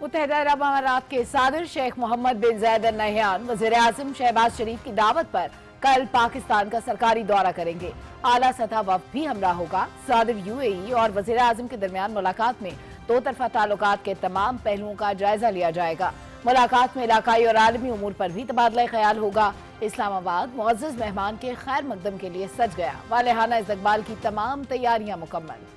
मुत्तहिदा अरब अमारात के सदर शेख मोहम्मद बिन ज़ायद अल नहयान वज़ीर-ए-आज़म शहबाज शरीफ की दावत पर कल पाकिस्तान का सरकारी दौरा करेंगे। आला सतह वफ़द भी हमरा होगा। सदर यूएई और वज़ीर-ए-आज़म के दरमियान मुलाकात में दो तरफा ताल्लुकात के तमाम पहलुओं का जायजा लिया जाएगा। मुलाकात में इलाकाई और आलमी उमूर पर भी तबादला ख्याल होगा। इस्लामाबाद मुअज़्ज़ज़ मेहमान के खैर मकदम के लिए सज गया। वालेहाना इस्तकबाल की तमाम तैयारियां मुकम्मल।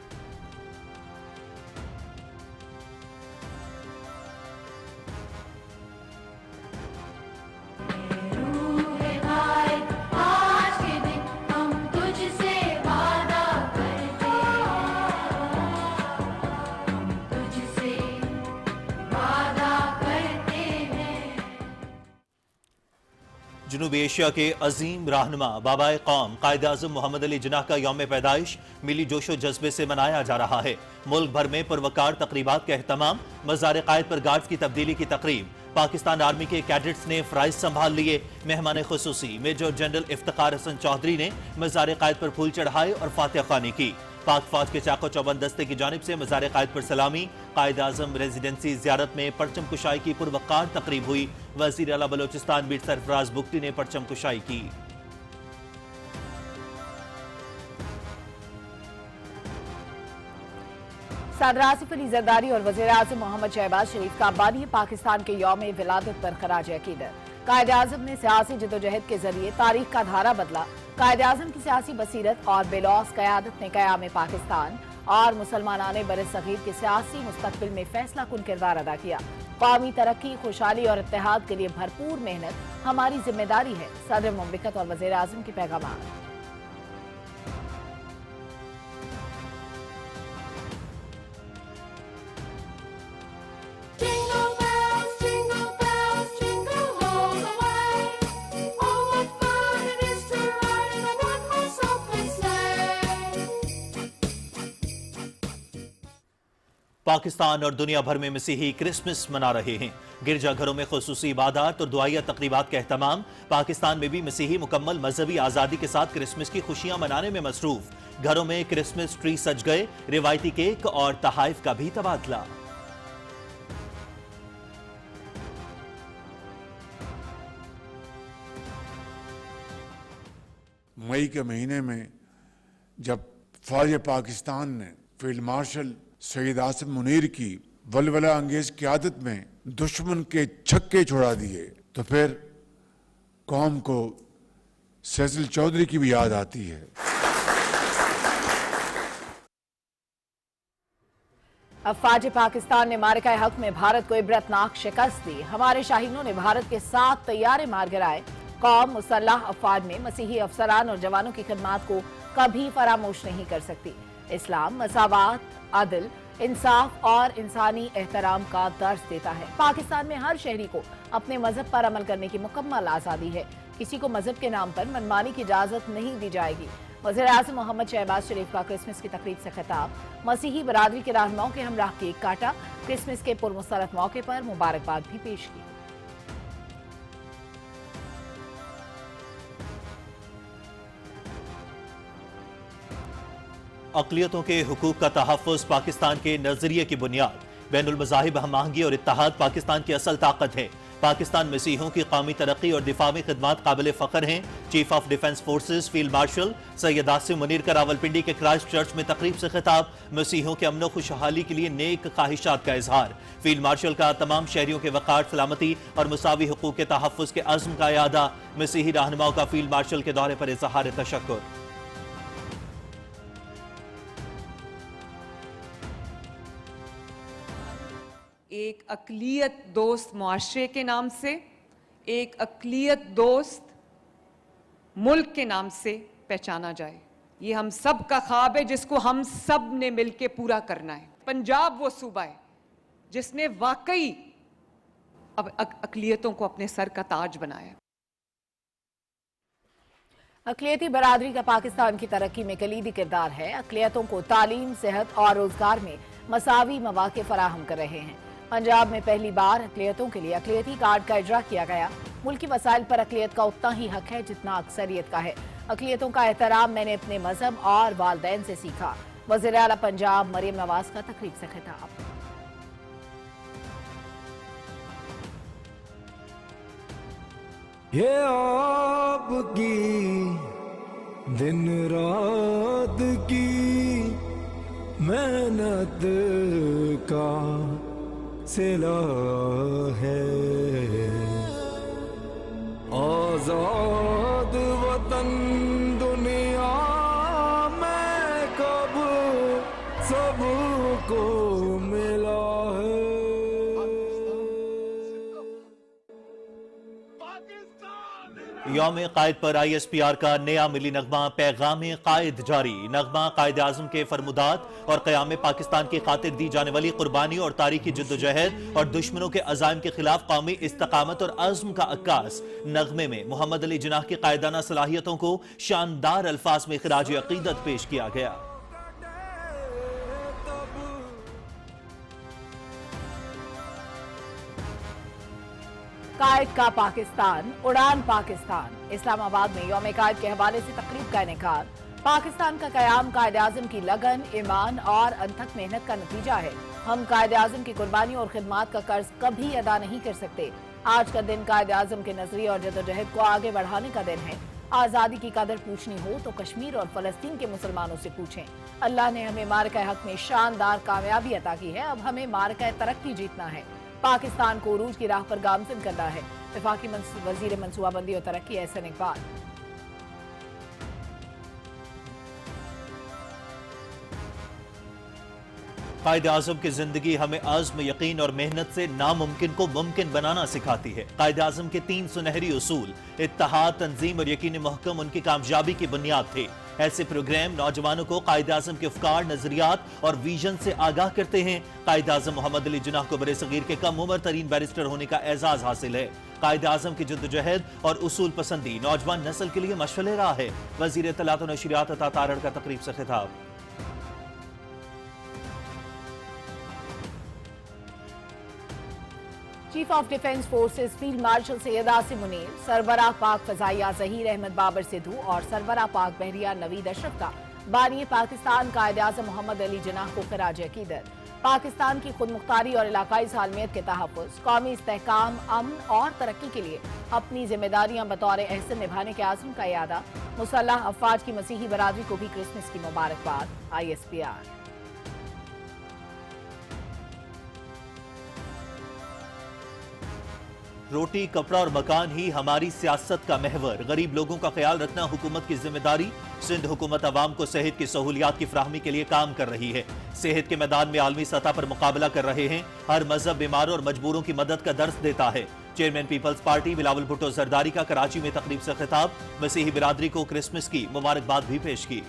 जनूबी एशिया के अजीम रहनुमा बाबाए कौम कायद-ए-आज़म मोहम्मद अली जिन्नाह का यौम पैदाइश मिली जोशो जज्बे से मनाया जा रहा है। मुल्क भर में पुरवकार तकरीबात का एहतमाम। मज़ार कायद पर गार्ड्स की तब्दीली की तकरीब। पाकिस्तान आर्मी के कैडेट्स ने फ्राइज संभाल लिए। मेहमान खुसूसी मेजर जनरल इफ्तिखार हसन चौधरी ने मज़ार कायद पर फूल चढ़ाए और फातिहा ख्वानी की। पाक फौज के चाको चौबंद दस्ते की जानिब से मज़ार कायद पर सलामी। कायद-ए-आज़म रेजिडेंसी ज़ियारत में परचम कुशाई की पुरवकार तकरीब हुई। वज़ीर आला बलोचिस्तान मीर सरफराज बुगटी ने परचम कुशाई की। सदर आसिफ अली ज़रदारी और वज़ीर-ए-आज़म मोहम्मद शहबाज शरीफ का बानी पाकिस्तान के यौम विलादत पर खराज अकीदत। कायद-ए-आज़म ने सियासी जदोजहद के जरिए तारीख का धारा बदला। कायद-ए-आज़म की सियासी बसीरत और बेलौस क़यादत ने क़याम पाकिस्तान और मुसलमानाने बरसग़ीर के सियासी मुस्तक़बिल में फैसला कुन किरदार अदा किया। कौमी तरक्की, खुशहाली और इत्तेहाद के लिए भरपूर मेहनत हमारी जिम्मेदारी है। सदर मुमलिकत और वज़ीर-ए-आज़म के पैगाम। पाकिस्तान और दुनिया भर में मसीही क्रिसमस मना रहे हैं। गिरजा घरों में खुसूसी इबादत और दुआया तकरीबात का एहतमाम। पाकिस्तान में भी मसीही मुकम्मल मजहबी आज़ादी के साथ क्रिसमस की खुशियां मनाने में मसरूफ। घरों में क्रिसमस ट्री सज गए। रिवायती केक और तहाइफ का भी तबादला। मई के महीने में जब फौज पाकिस्तान ने फील्ड मार्शल सईद आसिम मुनीर की वलवला अंगेज क़यादत में दुश्मन के छक्के छुड़ा दिए तो फिर कौम को सैयद चौधरी की भी याद आती है। अफवाज पाकिस्तान ने मारका हक में भारत को इबरतनाक शिकस्त दी। हमारे शाहीनों ने भारत के 7 तैयारे मार गिराए। कौम मुसल्लह अफवाज में मसीही अफसरान और जवानों की खिदमात को कभी फरामोश नहीं कर सकती। इस्लाम मसावात, अदल, इंसाफ और इंसानी एहतराम का दर्स देता है। पाकिस्तान में हर शहरी को अपने मजहब पर अमल करने की मुकम्मल आज़ादी है। किसी को मजहब के नाम पर मनमानी की इजाज़त नहीं दी जाएगी। वज़ीर-ए-आज़म मोहम्मद शहबाज शरीफ का क्रिसमस की तकरीब से खिताब। मसीही बरादरी के रहनुमाओं के हमरा केक काटा। क्रिसमस के पुरमसरत मौके पर मुबारकबाद भी पेश की। अक़लियतों के हुकूक का तहफ़्फ़ुज़ पाकिस्तान के नज़रिए की बुनियाद। बैनुल मज़ाहिब हमआहंगी और इत्तेहाद पाकिस्तान की असल ताकत है। पाकिस्तान मसीहों की कौमी तरक्की और दिफा में खिदमात काबिल फ़ख्र हैं। Chief of defence forces field marshal Syed Asim Munir का रावलपिंडी के क्राइस्ट चर्च में तकरीब से खिताब। मसीहों के अमन खुशहाली के लिए नेक ख्वाहिशात का इजहार। फील्ड मार्शल का तमाम शहरियों के वक़ार, सलामती और मुसावी हुकूक के तहफ़्फ़ुज़ के अज़्म का यादा। मसीही रहनुमाओं का फील्ड मार्शल के दौरे पर इज़हार तशक्कुर। एक अक़लियत दोस्त मुआशरे के नाम से, एक अक़लियत दोस्त मुल्क के नाम से पहचाना जाए। ये हम सब का ख्वाब है जिसको हम सब ने मिलके पूरा करना है। पंजाब वो सूबा है जिसने वाकई अब अक़लियतों को अपने सर का ताज बनाया। अक़लियती बरादरी का पाकिस्तान की तरक्की में कलीदी किरदार है। अक़लियतों को तालीम, सेहत और रोजगार में मसावी मौक़े फराहम कर रहे हैं। पंजाब में पहली बार अक़लियतों के लिए अक़लियती कार्ड का इजरा किया गया। मुल्की वसाइल पर अक़लियत का उतना ही हक है जितना अक्सरियत का है। अक़लियतों का एहतराम मैंने अपने मजहब और वालदैन से सीखा। वज़ीर आला पंजाब मरियम नवाज का तकरीब से खिताब। یہ آپ کی دن رات کی محنت کا صلہ ہے، آزاد وطن دنیا میں کب سب کو ملا ہے۔ یوم قائد پر آئی ایس پی آر کا نیا ملی نغمہ پیغام قائد جاری۔ نغمہ قائد اعظم کے فرمودات اور قیام پاکستان کی خاطر دی جانے والی قربانی اور تاریخی جدوجہد اور دشمنوں کے عزائم کے خلاف قومی استقامت اور عزم کا عکاس۔ نغمے میں محمد علی جناح کی قائدانہ صلاحیتوں کو شاندار الفاظ میں خراج عقیدت پیش کیا گیا۔ قائد کا پاکستان، اڑان پاکستان۔ اسلام آباد میں یوم قائد کے حوالے سے تقریب کا انعقاد۔ پاکستان کا قیام قائد اعظم کی لگن، ایمان اور انتھک محنت کا نتیجہ ہے۔ ہم قائد اعظم کی قربانی اور خدمات کا قرض کبھی ادا نہیں کر سکتے۔ آج کا دن قائد اعظم کے نظریے اور جدوجہد کو آگے بڑھانے کا دن ہے۔ آزادی کی قدر پوچھنی ہو تو کشمیر اور فلسطین کے مسلمانوں سے پوچھیں۔ اللہ نے ہمیں معرکہ حق میں شاندار کامیابی عطا کی ہے، اب ہمیں معرکہ ترقی جیتنا ہے۔ پاکستان کو عروج کی راہ پر گامزن کرنا ہے۔ وفاقی وزیر منصوبہ بندی اور ترقی احسن اقبال۔ قائد اعظم کی زندگی ہمیں عزم، یقین اور محنت سے ناممکن کو ممکن بنانا سکھاتی ہے۔ قائد اعظم کے 3 سنہری اصول، اتحاد، تنظیم اور یقین محکم ان کی کامیابی کی بنیاد تھے۔ ایسے پروگرام نوجوانوں کو قائد اعظم کے افکار، نظریات اور ویژن سے آگاہ کرتے ہیں۔ قائد اعظم محمد علی جناح کو برصغیر کے کم عمر ترین بیرسٹر ہونے کا اعزاز حاصل ہے۔ قائد اعظم کی جدوجہد اور اصول پسندی نوجوان نسل کے لیے مشعل راہ ہے۔ وزیر اطلاعات و نشریات عطا تارڑ کا تقریب سے خطاب۔ Chief of defence forces field marshal Syed Asim Munir, سربراہ پاک فضائیہ ظہیر احمد بابر سدھو اور سربراہ پاک بحریہ نوید اشرف کا بانی پاکستان قائد اعظم محمد علی جناح کو خراج عقیدت۔ پاکستان کی خود مختاری اور علاقائی سالمیت کے تحفظ، قومی استحکام، امن اور ترقی کے لیے اپنی ذمہ داریاں بطور احسن نبھانے کے عزم کا اعادہ۔ مسلح افواج کی مسیحی برادری کو بھی کرسمس کی مبارکباد۔ I S P R. روٹی، کپڑا اور مکان ہی ہماری سیاست کا محور۔ غریب لوگوں کا خیال رکھنا حکومت کی ذمہ داری۔ سندھ حکومت عوام کو صحت کی سہولیات کی فراہمی کے لیے کام کر رہی ہے۔ صحت کے میدان میں عالمی سطح پر مقابلہ کر رہے ہیں۔ ہر مذہب بیماروں اور مجبوروں کی مدد کا درس دیتا ہے۔ Chairman Peoples Party Bilawal Bhutto Zardari کا کراچی میں تقریب سے خطاب۔ مسیحی برادری کو کرسمس کی مبارکباد بھی پیش کی۔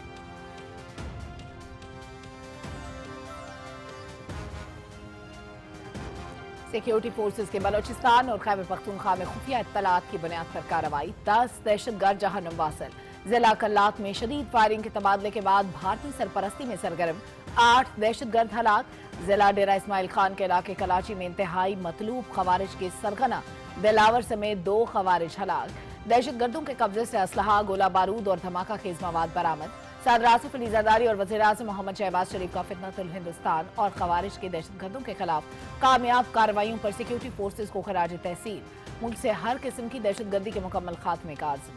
سیکیورٹی فورسز کے بلوچستان اور خیبر پختونخوا میں خفیہ اطلاعات کی بنیاد پر کارروائی۔ 10 دہشت گرد جہنم واصل۔ ضلع کلات میں شدید فائرنگ کے تبادلے کے بعد بھارتی سرپرستی میں سرگرم 8 دہشت گرد ہلاک۔ ضلع ڈیرہ اسماعیل خان کے علاقے کلاچی میں انتہائی مطلوب خوارج کے سرغنہ دلاور سمیت 2 خوارج ہلاک۔ دہشت گردوں کے قبضے سے اسلحہ، گولہ بارود اور دھماکہ خیز مواد برآمد۔ صدر آصف علی زرداری اور وزیر اعظم محمد شہباز شریف کا فتنۃ الہندوستان اور خوارج کے دہشت گردوں کے خلاف کامیاب کارروائیوں پر سیکیورٹی فورسز کو خراج تحسین۔ ملک سے ہر قسم کی دہشت گردی کے مکمل خاتمے کا عزم۔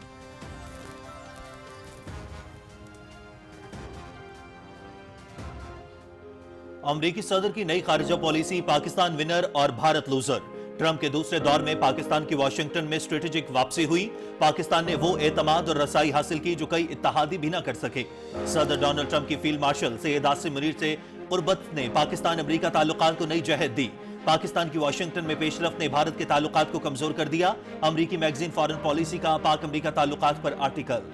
امریکی صدر کی نئی خارجہ پالیسی، پاکستان ونر اور بھارت لوزر۔ ٹرمپ کے دوسرے دور میں پاکستان کی واشنگٹن میں اسٹریٹجک واپسی ہوئی۔ پاکستان نے وہ اعتماد اور رسائی حاصل کی جو کئی اتحادی بھی نہ کر سکے۔ صدر ڈونلڈ ٹرمپ کی فیلڈ مارشل سید عاصم منیر سے قربت نے پاکستان امریکہ تعلقات کو نئی جہت دی۔ پاکستان کی واشنگٹن میں پیش رفت نے بھارت کے تعلقات کو کمزور کر دیا۔ امریکی میگزین فارن پالیسی کا پاک امریکہ تعلقات پر آرٹیکل۔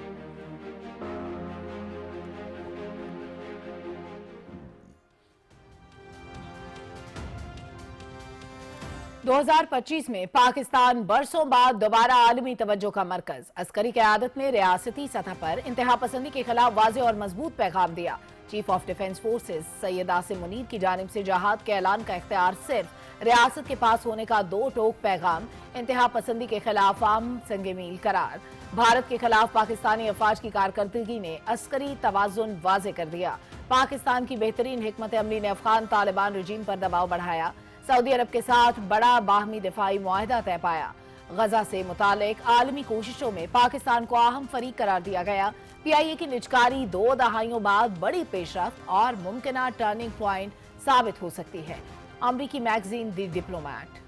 2025 میں پاکستان برسوں بعد دوبارہ عالمی توجہ کا مرکز۔ عسکری قیادت نے ریاستی سطح پر انتہا پسندی کے خلاف واضح اور مضبوط پیغام دیا۔ چیف آف ڈیفنس فورسز سید عاصم منیر کی جانب سے جہاد کے اعلان کا اختیار صرف ریاست کے پاس ہونے کا 2 ٹوک پیغام، انتہا پسندی کے خلاف عام سنگ میل قرار۔ بھارت کے خلاف پاکستانی افواج کی کارکردگی نے عسکری توازن واضح کر دیا۔ پاکستان کی بہترین حکمت عملی نے افغان طالبان رجیم پر دباؤ بڑھایا۔ سعودی عرب کے ساتھ بڑا باہمی دفاعی معاہدہ طے پایا۔ गजा से मुतालिक आलमी कोशिशों में पाकिस्तान को अहम फरीक करार दिया गया। PIA की निजकारी 2 दहाइयों बाद बड़ी पेशरफ्त और मुमकिना टर्निंग पॉइंट साबित हो सकती है। अमरीकी मैगजीन दी डिप्लोमैट।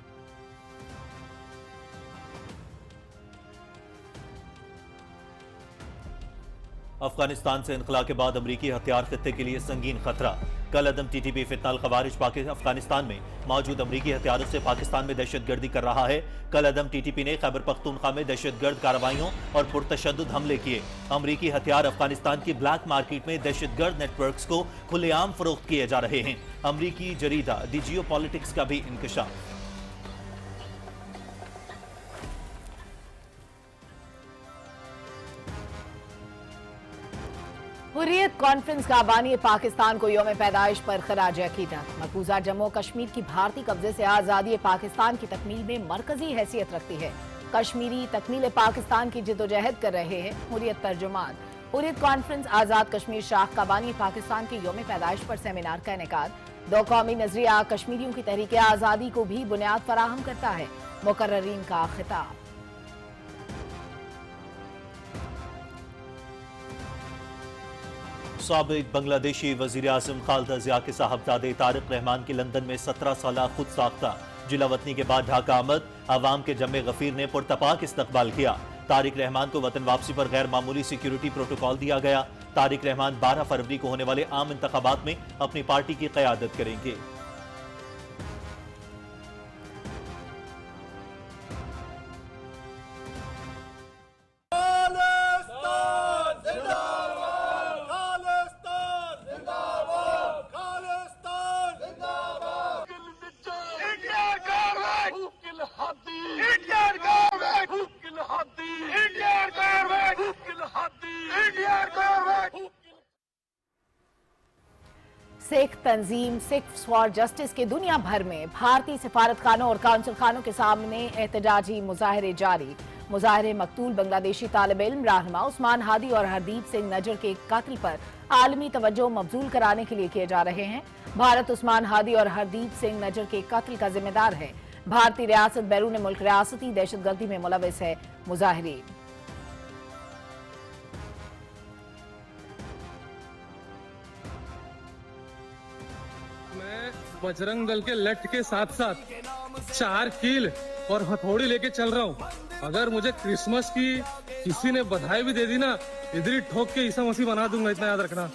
अफगानिस्तान से इनखला के बाद अमरीकी हथियार खत्ते के लिए संगीन खतरा। कल अदम TTP फितनाल खवारिज अफगानिस्तान में मौजूद अमरीकी हथियारों से पाकिस्तान में दहशतगर्दी कर रहा है। कल अदम TTP ने खैबर पख्तूनख्वा में दहशतगर्द कार्रवाइयों और पुरतशद्दुद हमले किए। अमरीकी हथियार अफगानिस्तान की ब्लैक मार्केट में दहशतगर्द नेटवर्क्स को खुलेआम फरोख्त किए जा रहे हैं। अमरीकी जरीदा दी जियोपॉलिटिक्स का भी इंकशाफ। हुर्रियत कॉन्फ्रेंस का बानी पाकिस्तान को यौम पैदाइश पर खराज अकीदत। मकबूजा जम्मू कश्मीर की भारतीय कब्जे से आज़ादी पाकिस्तान की तकमील में मरकजी हैसियत रखती है। कश्मीरी तकमील पाकिस्तान की जिद्दोजहद कर रहे हैं। हुर्रियत तर्जुमान। हुर्रियत कॉन्फ्रेंस आज़ाद कश्मीर शाख का बानी पाकिस्तान की यौम पैदाइश पर सेमिनार का इनेकाद। 2 कौमी नजरिया कश्मीरियों की तहरीक आज़ादी को भी बुनियाद फराहम करता है। मुकर्ररीन का खिताब। साबिक बांग्लादेशी वजीर आज़म खालिदा जिया के साहबजादे तारिक रहमान की लंदन में 17 साला खुद साख्ता जिला वतनी के बाद ढाका आमद। आवाम के जमे गफीर ने पुरतपाक इस्तकबाल किया। तारिक रहमान को वतन वापसी पर गैर मामूली सिक्योरिटी प्रोटोकॉल दिया गया। तारिक रहमान 12 फरवरी को होने वाले आम इंतखाबात में अपनी पार्टी की क़यादत करेंगे। सिख तंजीम सिक्स फॉर जस्टिस के दुनिया भर में भारतीय सिफारत खानों और काउंसिल खानों के सामने एहतजाजी मुजाहरे जारी। मुजाहरे मकतूल बांग्लादेशी तालिब इल्म रहनुमा उस्मान हादी और हरदीप सिंह नजर के कत्ल पर आलमी तवज्जो मबजूल कराने के लिए किए जा रहे हैं। भारत उस्मान हादी और हरदीप सिंह नजर के कत्ल का जिम्मेदार है। भारतीय रियासत बैरून मुल्क रियासती दहशतगर्दी में मुलविस है। मुजाहिरीन। बजरंग दल के लेफ्ट के साथ साथ 4 कील और हथौड़ी लेके चल रहा हूँ। अगर मुझे क्रिसमस की किसी ने बधाई भी दे दी ना, इधर ही ठोक के ईसा मसीह बना दूंगा, इतना याद रखना।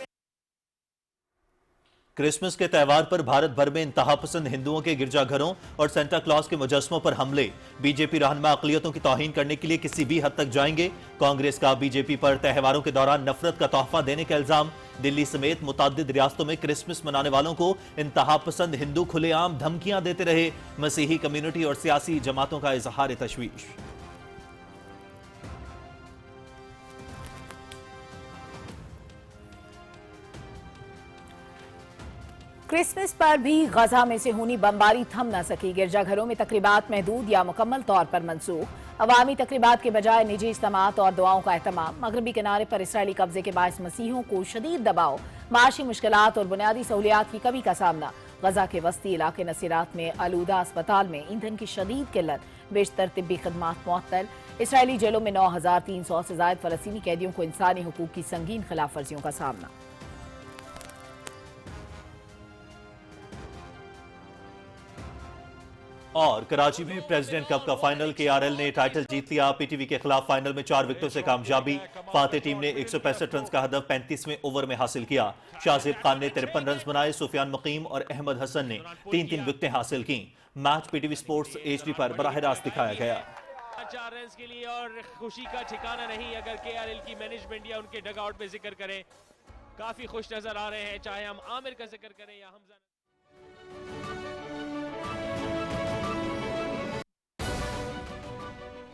क्रिसमस के त्यौहार पर भारत भर में इंतहा पसंद हिंदुओं के गिरजाघरों और सेंटा क्लॉज के मुजस्समों पर हमले। बीजेपी रहनुमा अक़लियतों की तौहीन करने के लिए किसी भी हद तक जाएंगे। कांग्रेस का बीजेपी पर त्यौहारों के दौरान नफरत का तोहफा देने का इल्जाम। दिल्ली समेत मुतअद्दिद रियासतों में क्रिसमस मनाने वालों को इंतहा पसंद हिंदू खुलेआम धमकियां देते रहे। मसीही कम्युनिटी और सियासी जमातों का इजहार तशवीश। क्रिसमस पर भी गजा में से होनी बमबारी थम न सकी। गिरजाघरों में तकरीबात महदूद या मुकम्मल तौर पर मनसूख। अवामी तकरीबात के बजाय निजी इज्तिमात और दुआओं का एहतमाम। मगरबी किनारे पर इसराइली कब्जे के बायस मसीहों को शदीद दबाव, माशी मुश्किलात और बुनियादी सहूलियात की कमी का सामना। गजा के वस्ती इलाके नसीरात में आलूदा अस्पताल में ईंधन की शदीद किल्लत, बेशतर तिब्बी खदमात मुअत्तल। इसराइली जेलों में 9300 से जायद फलस्तीनी कैदियों को इंसानी हुकूक की संगीन खिलाफ वर्जियों का सामना। और कराची में प्रेसिडेंट कप का फाइनल, KRL ने टाइटल जीत लिया। PTV के खिलाफ फाइनल में 4 विकेटों से कामयाबी। फातेह टीम ने 165 रन का हदफ 35वें ओवर में हासिल किया। शाहजेब खान ने 53 रन बनाए। सुफियान मुकीम और अहमद हसन ने 3-3 विकेटें हासिल की। मैच PTV स्पोर्ट्स HD पर बराह रास्त दिखाया गया। 4 रन के लिए और खुशी का ठिकाना नहीं अगर KRL की मैनेजमेंट या उनके डगआउट में जिक्र करें। काफी खुश नजर आ रहे हैं, चाहे हम आमिर का जिक्र करें या हमजा।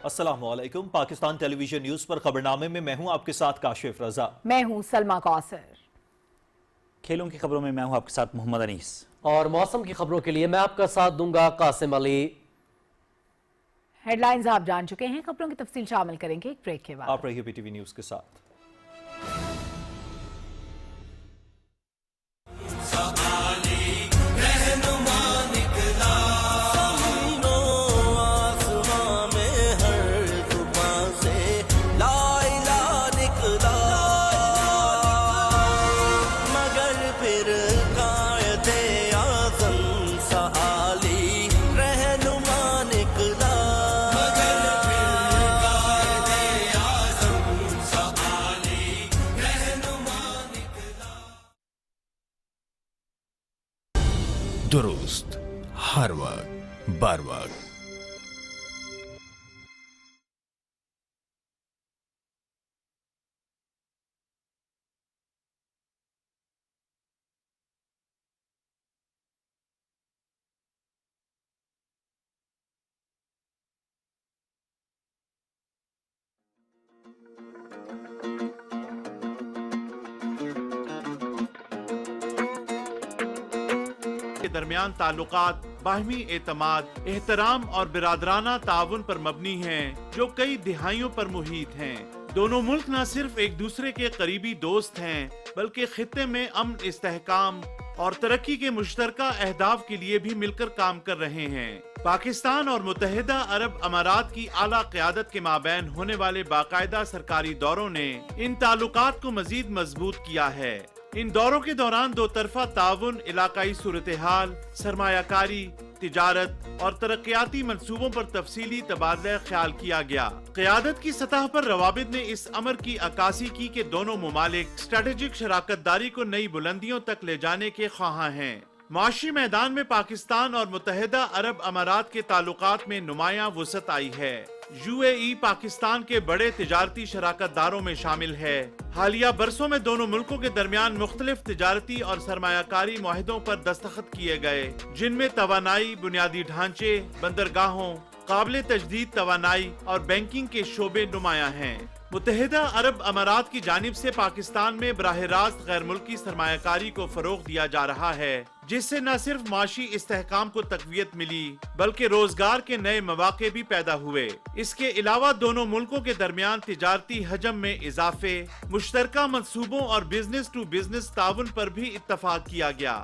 अस्सलामुअलैकुम। पाकिस्तान टेलीविजन न्यूज पर खबरनामे में मैं हूं आपके साथ काशिफ रजा। मैं हूं सलमा कौसर। खेलों की खबरों में मैं हूं आपके साथ मोहम्मद अनीस। और मौसम की खबरों के लिए मैं आपका साथ दूंगा कासिम अली। हेडलाइंस आप जान चुके हैं, खबरों की तफसील शामिल करेंगे एक ब्रेक के बाद। आप रहिए PTV न्यूज के साथ। रहनुमा निकला, आसमां में दुरुस्त हर वक्त बर वक्त। के दरमियान ताल्लुकात बाहमी एतमाद, एहतराम और बिरादराना ताउन पर मबनी हैं, जो कई दिहाइयों पर मुहित हैं। दोनों मुल्क न सिर्फ एक दूसरे के करीबी दोस्त हैं, बल्कि खित्ते में अमन, इस्तेहकाम और तरक्की के मुश्तरका अहदाफ के लिए भी मिलकर काम कर रहे हैं। पाकिस्तान और मुत्तहिदा अरब अमारात की आला क़यादत के माबैन होने वाले बाकायदा सरकारी दौरों ने इन ताल्लुकात को मजीद मजबूत किया है। इन दौरों के दौरान दो तरफा ताउन, इलाकाई सूरत हाल, सरमायाकारी, तिजारत और तरक्याती मंसूबों पर तफसीली तबादला ख्याल किया गया। क़यादत की सतह पर रवाबित ने इस अमर की अक्कासी की कि दोनों मुमालिक स्ट्रेटेजिक शराकतदारी को नई बुलंदियों तक ले जाने के ख्वाहां हैं। माशी मैदान में पाकिस्तान और मुत्तहिदा अरब अमारात के ताल्लुकात में नुमायां वुसअत आई है। UAE पाकिस्तान के बड़े तिजारती शराकतदारों में शामिल है। हालिया बरसों में दोनों मुल्कों के दरमियान मुख्तलिफ तिजारती और सरमायाकारी मुआहिदों पर दस्तखत किए गए, जिनमें तवानाई, बुनियादी ढांचे, बंदरगाहों, काबिल तजदीद तवानाई और बैंकिंग के शोबे नुमायां हैं। मुत्तहिदा अरब अमारात की जानिब से पाकिस्तान में बराह रास्त गैर मुल्की सरमायाकारी को फरोग दिया जा रहा है, जिससे न सिर्फ माशी इस्तेहकाम को तकवीयत मिली, बल्कि रोजगार के नए मौके भी पैदा हुए। इसके अलावा दोनों मुल्कों के दरमियान तिजारती हजम में इजाफे, मुश्तरका मंसूबों और बिजनेस टू बिजनेस ताउन पर भी इत्तफाक किया गया।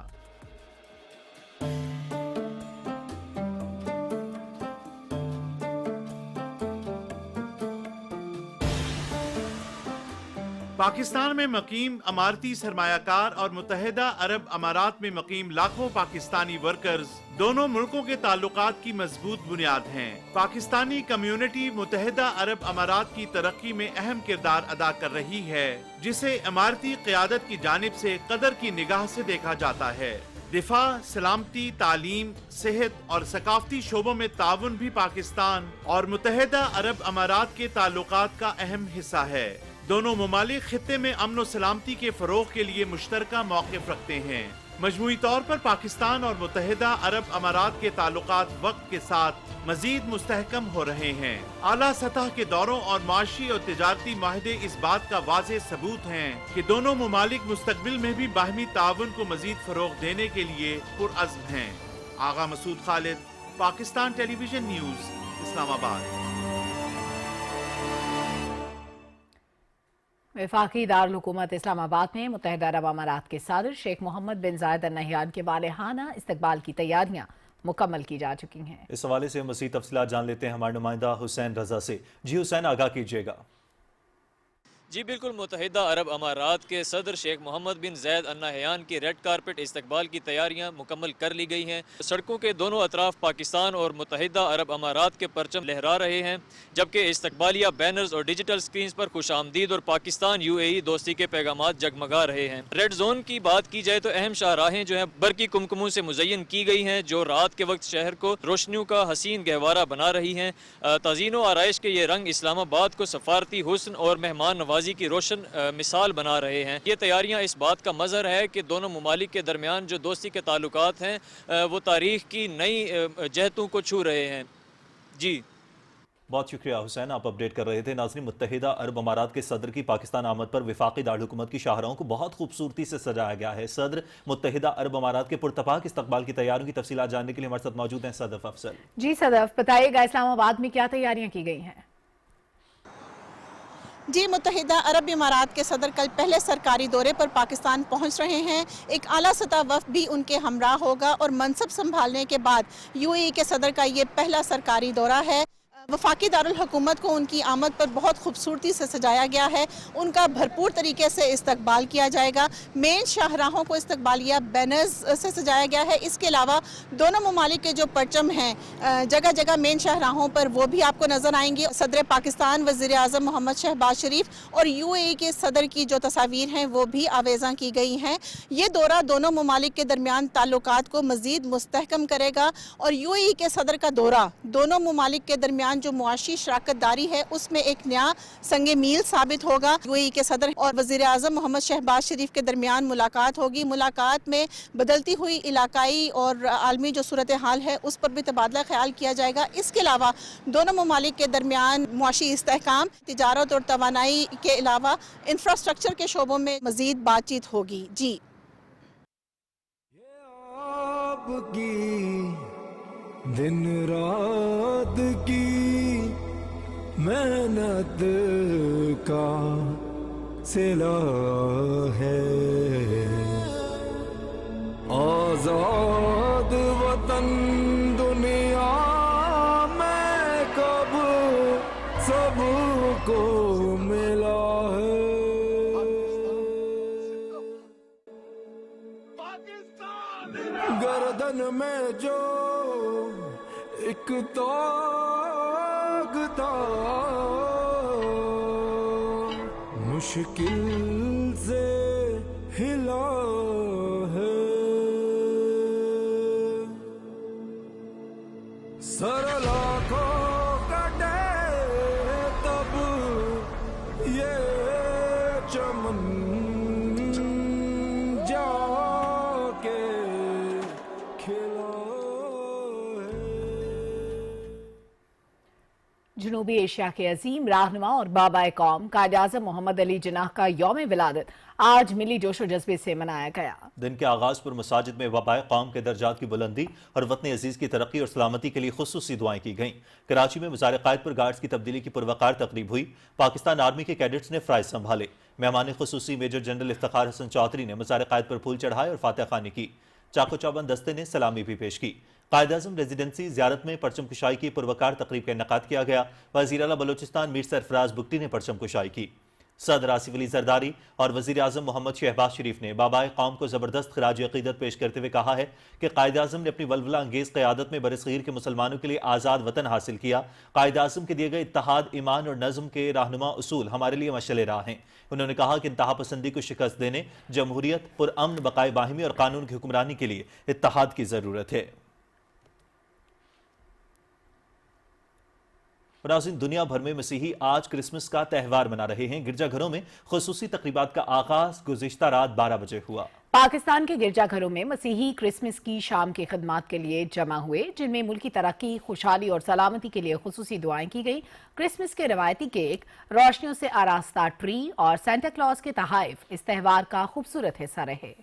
पाकिस्तान में मकीम अमारती सरमायाकार और मुत्तहिदा अरब अमारात में मकीम लाखों पाकिस्तानी वर्कर्स दोनों मुल्कों के ताल्लुकात की मजबूत बुनियाद हैं। पाकिस्तानी कम्युनिटी मुत्तहिदा अरब अमारात की तरक्की में अहम किरदार अदा कर रही है, जिसे अमारती क़यादत की जानिब से कदर की निगाह से देखा जाता है। दिफा, सलामती, तालीम, सेहत और सकाफती शोबों में ताउन भी पाकिस्तान और मुत्तहिदा अरब अमारात के ताल्लुकात का अहम हिस्सा है। दोनों ममालिक खित्ते में अमन व सलामती के फरोग के लिए मुश्तरका मौक़िफ़ रखते हैं। मजमूई तौर पर पाकिस्तान और मुत्तहिदा अरब अमारात के ताल्लुकात वक्त के साथ मजीद मुस्तहकम हो रहे हैं। आला सतह के दौरों और माशी और तिजारती माहिदे इस बात का वाज़ेह सबूत हैं कि दोनों ममालिक मुस्तकबिल में भी बाहमी ताउन को मजीद फरोग देने के लिए पुरअज़्म हैं। आगा मसूद खालिद, पाकिस्तान टेलीविजन न्यूज़, इस्लामाबाद। वफाकी दारुल हुकूमत इस्लामाबाद में मुत्तहिदा अरब अमारात के सदर शेख मोहम्मद बिन जायद अल नहयान के बालिहाना इस्तकबाल की तैयारियां मुकम्मल की जा चुकी हैं। इस हवाले से मज़ीद तफसीलात जान लेते हैं हमारे नुमाइंदा हुसैन रजा से। जी हुसैन, आगाह कीजिएगा। जी बिल्कुल, मुत्तहिदा अरब अमारात के सदर शेख मोहम्मद बिन ज़ैद अल नहयान की रेड कारपेट इस्तकबाल की तैयारियां मुकम्मल कर ली गई हैं। सड़कों के दोनों अतराफ पाकिस्तान और मुत्तहिदा अरब अमारात के परचम लहरा रहे हैं, जबकि इस्तकबालिया बैनर्स और डिजिटल स्क्रीन पर खुशामदीद और पाकिस्तान UAE दोस्ती के पैगामात जगमगा रहे हैं। रेड जोन की बात की जाए तो अहम शाहराहें जो हैं बरकी कुमकुमों से मुज़य्यन की गई हैं, जो रात के वक्त शहर को रोशनियों का हसीन गहवारा बना रही हैं। तज़ीन व आराइश के ये रंग इस्लामाबाद को सफारती हुस्न और मेहमान नवाजी की रोशन मिसाल बना रहे हैं। ये तैयारियां इस बात का मज़हर है कि दोनों ममालिक के दरमियान जो दोस्ती के ताल्लुकात हैं वो तारीख की नई जहतों को छू रहे हैं। जी बहुत शुक्रिया हुसैन, आप अपडेट कर रहे थे। नाज़रीन, मुत्तहिदा अरब अमारात के सदर की पाकिस्तान आमद पर वफाकी दारुल हुकूमत की शाहराहों को बहुत खूबसूरती से सजाया गया है। सदर मुत्तहिदा अरब अमारात के पुरतपाक इस्तकबाल की तैयारियों की तफसीलात जानने के लिए हमारे साथ मौजूद हैं सदफ अफसल। जी सदफ, बताइएगा इस्लामाबाद में क्या तैयारियां की गई हैं? जी, मुत्तहिदा अरब इमारात के सदर कल पहले सरकारी दौरे पर पाकिस्तान पहुंच रहे हैं। एक आला सतह वफ़द भी उनके हमराह होगा और मनसब संभालने के बाद UAE के सदर का ये पहला सरकारी दौरा है। वफाकी दारुल हुकूमत को उनकी आमद पर बहुत खूबसूरती से सजाया गया है। उनका भरपूर तरीके से इस्तकबाल किया जाएगा। मेन शाहराहों को इस्तकबालिया बैनर्स से सजाया गया है। इसके अलावा दोनों ममालिक के जो परचम हैं जगह जगह मेन शाहराहों पर वो भी आपको नजर आएंगे। सदर पाकिस्तान वज़ीर आज़म मोहम्मद शहबाज शरीफ और UAE के सदर की जो तस्वीर हैं वो भी आवेज़ा की गई हैं। ये दौरा दोनों ममालिक के दरमियान ताल्लुकात को मज़ीद मुस्तहकम करेगा और UAE के सदर का दौरा दोनों ममालिक के दरमियान जो मुआशी शराकतदारी है उसमें एक नया संगे मील साबित होगा। UAE के सदर और वज़ीर आज़म मोहम्मद शहबाज शरीफ के दरमियान मुलाकात होगी। मुलाकात में बदलती हुई इलाकाई और आलमी जो सूरत हाल है उस पर भी तबादला ख्याल किया जाएगा। इसके अलावा दोनों ममालिक के दरमियान मुआशी इस्तेहकाम, तिजारत और तवानाई के अलावा इंफ्रास्ट्रक्चर के शोबों में मज़ीद बातचीत होगी। जी आपकी दिन रात की मेहनत का सिला है। आजाद वतन दुनिया में कब सबको मिला है। गर्दन में जो एक ताग था मुश्किल से हिला है। सरला को कटे तब ये चमन जाके खिला है। जनूबी एशिया के अजीम रहनुमा और बाबाए कौम कायद-ए-आज़म मोहम्मद अली जिन्नाह का यौम विलादत आज मिली जोशो जज्बे से मनाया गया। दिन के आगाज पर मसाजिद में बाबाए कौम के दर्जात की बुलंदी और वतन अजीज की तरक्की और सलामती के लिए खुसूसी दुआएं की गईं। कराची में मज़ार क़ायद पर गार्ड्स की तब्दीली की पुरवकार तकरीब हुई। पाकिस्तान आर्मी के कैडेट्स ने फ़राइज़ संभाले। मेहमान खुसूसी मेजर जनरल इफ्तिखार हसन चौधरी ने मज़ार क़ायद पर फूल चढ़ाए और फातह खानी की। चाको चौबंद दस्ते ने सलामी भी पेश की। कायद-ए-आज़म रेजिडेंसी ज़ियारत में परचम कुशाई की पुरवकार तकरीब का इनेकाद किया गया। वज़ीर आला बलोचिस्तान मीर सरफराज बुगटी ने परचम कुशाई की। सदर आसिफ अली जरदारी और वज़ीर आज़म मोहम्मद शहबाज शरीफ ने बाबाए कौम को ज़बरदस्त खराज अक़ीदत पेश करते हुए कहा है कि कायद-ए-आज़म ने अपनी वलवला अंगेज़ क़यादत में बरसग़ीर के मुसलमानों के लिए आज़ाद वतन हासिल किया। कायद-ए-आज़म के दिए गए इत्तेहाद, ईमान और नज़्म के रहनुमा उसूल हमारे लिए मशअल राह हैं। उन्होंने कहा कि इंतहा पसंदी को शिकस्त देने, जमहूरियत, पुरअमन, बक़ाए बाहिमी और कानून की हुक्मरानी के लिए इत्तेहाद की ज़रूरत है। नाज़रीन, दुनिया भर में मसीही आज क्रिसमस का त्यौहार मना रहे हैं। गिरजाघरों में खुसूसी तकरीबात का आगाज गुज़िश्ता रात 12 बजे हुआ। पाकिस्तान के गिरजाघरों में मसीही क्रिसमस की शाम की खिदमत के लिए जमा हुए, जिनमें मुल्की तरक्की, खुशहाली और सलामती के लिए खुसूसी दुआएं की गई। क्रिसमस के रवायती केक, रोशनियों से आरास्ता ट्री और सेंटा क्लॉज के तहाइफ इस त्यौहार का खूबसूरत हिस्सा रहे।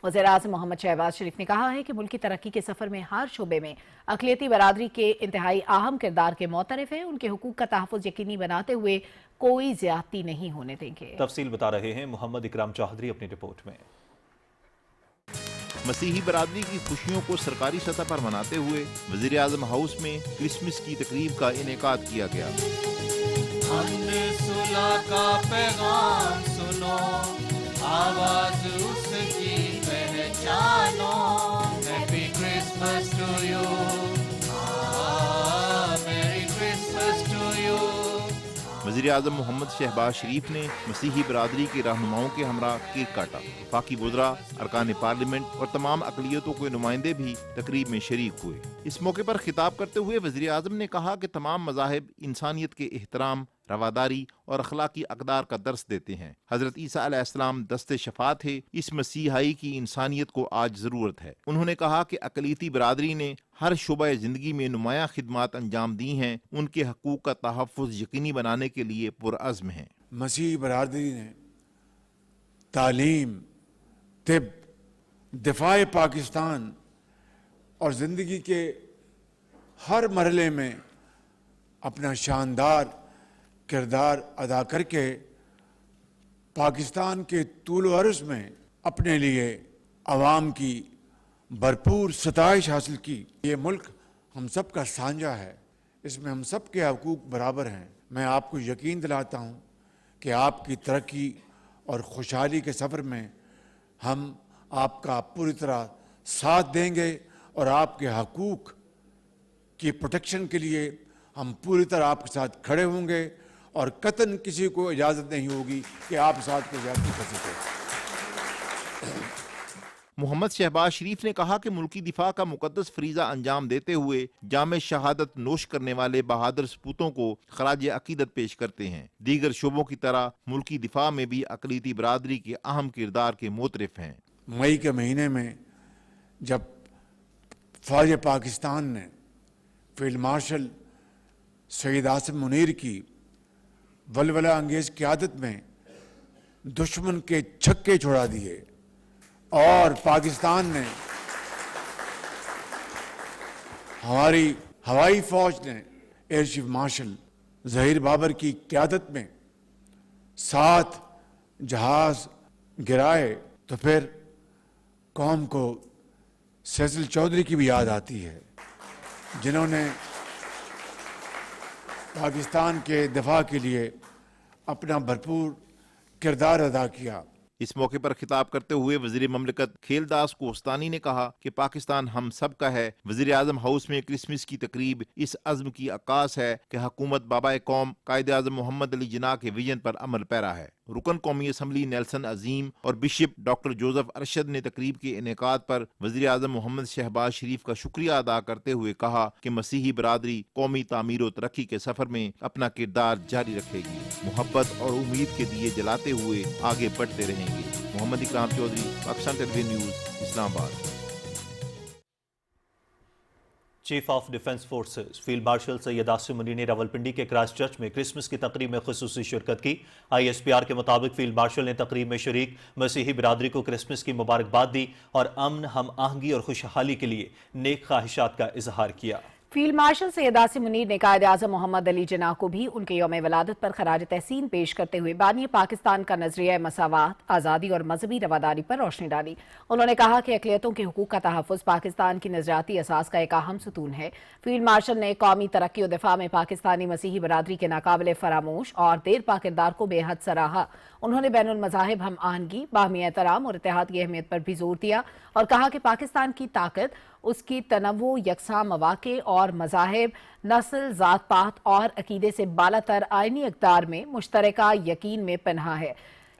वज़ीर आज़म मोहम्मद शहबाज शरीफ ने कहा है कि मुल्क की तरक्की के सफ़र में हर शोबे में अक़लियती बरादरी के इंतहाई अहम किरदार के मोतरफ़ हैं। उनके हुकूक का तहफ़्फ़ुज़ यकीनी बनाते हुए कोई ज़्यादती नहीं होने देंगे। तफसील बता रहे हैं मोहम्मद इकराम चौधरी अपनी रिपोर्ट में। मसीही बरादरी की खुशियों को सरकारी सतह पर मनाते हुए वज़ीर आज़म हाउस में क्रिसमस की तकरीब का इनेकाद किया गया। हमने सुलह का पैगाम सुनो, आवाज उसकी पहचानो। Happy Christmas to you, merry Christmas to you. वज़ीर आज़म मोहम्मद शहबाज शरीफ ने मसीही बरादरी के रहनुमाओं के हमरा केक काटा। वफाकी वज़रा, अरकान पार्लियामेंट और तमाम अक़लियतों के नुमाइंदे भी तकरीब में शरीक हुए। इस मौके पर खिताब करते हुए वज़ीर आज़म ने कहा कि तमाम मज़ाहिब इंसानियत के एहतराम, रवादारी और अखलाकी अक़दार का दर्स देते हैं। हज़रत ईसा अलैहिस्सलाम दस्ते शफ़ात है। इस मसीहाई की इंसानियत को आज ज़रूरत है। उन्होंने कहा कि अक़लियती बरादरी ने हर शुबा ज़िंदगी में नुमाया खिदमात अंजाम दी हैं। उनके हकूक़ का तहफ़्फ़ुज़ यकीनी बनाने के लिए पुरअज़्म हैं। मसीही बरादरी ने तालीम, तिब, दिफ़ाए पाकिस्तान और ज़िंदगी के हर मरहले में अपना शानदार किरदार अदा करके पाकिस्तान के तूल अर्ज़ में अपने लिए अवाम की भरपूर सताइश हासिल की। ये मुल्क हम सब का साझा है, इसमें हम सब के हकूक बराबर हैं। मैं आपको यकीन दिलाता हूँ कि आपकी तरक्की और खुशहाली के सफ़र में हम आपका पूरी तरह साथ देंगे और आपके हकूक की प्रोटेक्शन के लिए हम पूरी तरह आपके साथ खड़े होंगे और कतन किसी को इजाज़त नहीं होगी कि आप साथ को ज़्यादती कर सकें। मोहम्मद शहबाज शरीफ ने कहा कि मुल्की दिफा का मुकद्दस फरीज़ा अंजाम देते हुए जामे शहादत नोश करने वाले बहादुर सपूतों को खराज अकीदत पेश करते हैं। दीगर शोबों की तरह मुल्की दिफा में भी अक़लीती बरादरी के अहम किरदार के मोतरफ हैं। मई के महीने में जब फ़ौज पाकिस्तान ने फील्ड मार्शल सईद आसिम मुनीर की वलवला अंगेज क़यादत में दुश्मन के छक्के छुड़ा दिए और पाकिस्तान ने हमारी हवाई फौज ने air chief marshal Zaheer Babar की क़यादत में 7 जहाज गिराए तो फिर कौम को सैसिल चौधरी की भी याद आती है, जिन्होंने पाकिस्तान के दिफा के लिए अपना भरपूर किरदार अदा किया। इस मौके पर खिताब करते हुए वज़ीर ममलकत खेलदास कोस्तानी ने कहा कि पाकिस्तान हम सब का है। वज़ीर आज़म हाउस में क्रिसमस की तकरीब इस अज़्म की अक्कास है कि हुकूमत बाबाए कौम कायदे आज़म मोहम्मद अली जिन्ना के विजन पर अमल पैरा है। रुकन कौमी असम्बली नेल्सन अजीम और बिशप डॉक्टर जोसेफ अरशद ने तकरीब के इनेकाद पर वज़ीर आज़म मोहम्मद शहबाज शरीफ का शुक्रिया अदा करते हुए कहा कि मसीही बरादरी कौमी तामीर और तरक्की के सफ़र में अपना किरदार जारी रखेगी, मोहब्बत और उम्मीद के दिए जलाते हुए आगे बढ़ते रहेंगे। Mohammad Ikram Chaudhry, Pakistan television news, Islamabad. Chief of defence forces field marshal Syed Asim Munir ने रावलपिंडी के क्राइस्ट चर्च में क्रिसमस की तकरीब में खुसूसी शिरकत की। ISPR के मुताबिक फील्ड मार्शल ने तकरीब में शरीक मसीही बिरादरी को क्रिसमस की मुबारकबाद दी और अमन, हम आहंगी और खुशहाली के लिए नेक ख्वाहिशात का इजहार किया। फील्ड मार्शल सैयद आसिम मुनीर ने कायदे आज़म मोहम्मद अली जिन्ना को भी उनके यौम वलादत पर खराज तहसीन पेश करते हुए बानी पाकिस्तान का नजरिया मसावात, आज़ादी और मजहबी रवादारी पर रोशनी डाली। उन्होंने कहा कि अक़लियतों के हुकूक का तहफ़्फ़ुज़ पाकिस्तान की नज़रियाती असास का एक अहम सतून है। फील्ड मार्शल ने कौमी तरक्की और दिफा में पाकिस्तानी मसीही बरादरी के नाकाबिले फरामोश और देरपा किरदार को बेहद सराहा। उन्होंने बैनुल मज़ाहिब हम आहंगी, बाहमी एहतराम और इत्तेहाद की अहमियत पर भी जोर दिया और कहा कि पाकिस्तान की ताकत उसकी तनव्वु, यकसा मवाक़े और मज़ाहिब, नस्ल, ज़ात पात और अकीदे से बालातर आइनी इक़्तिदार में मुश्तरका यकीन में पनाह है।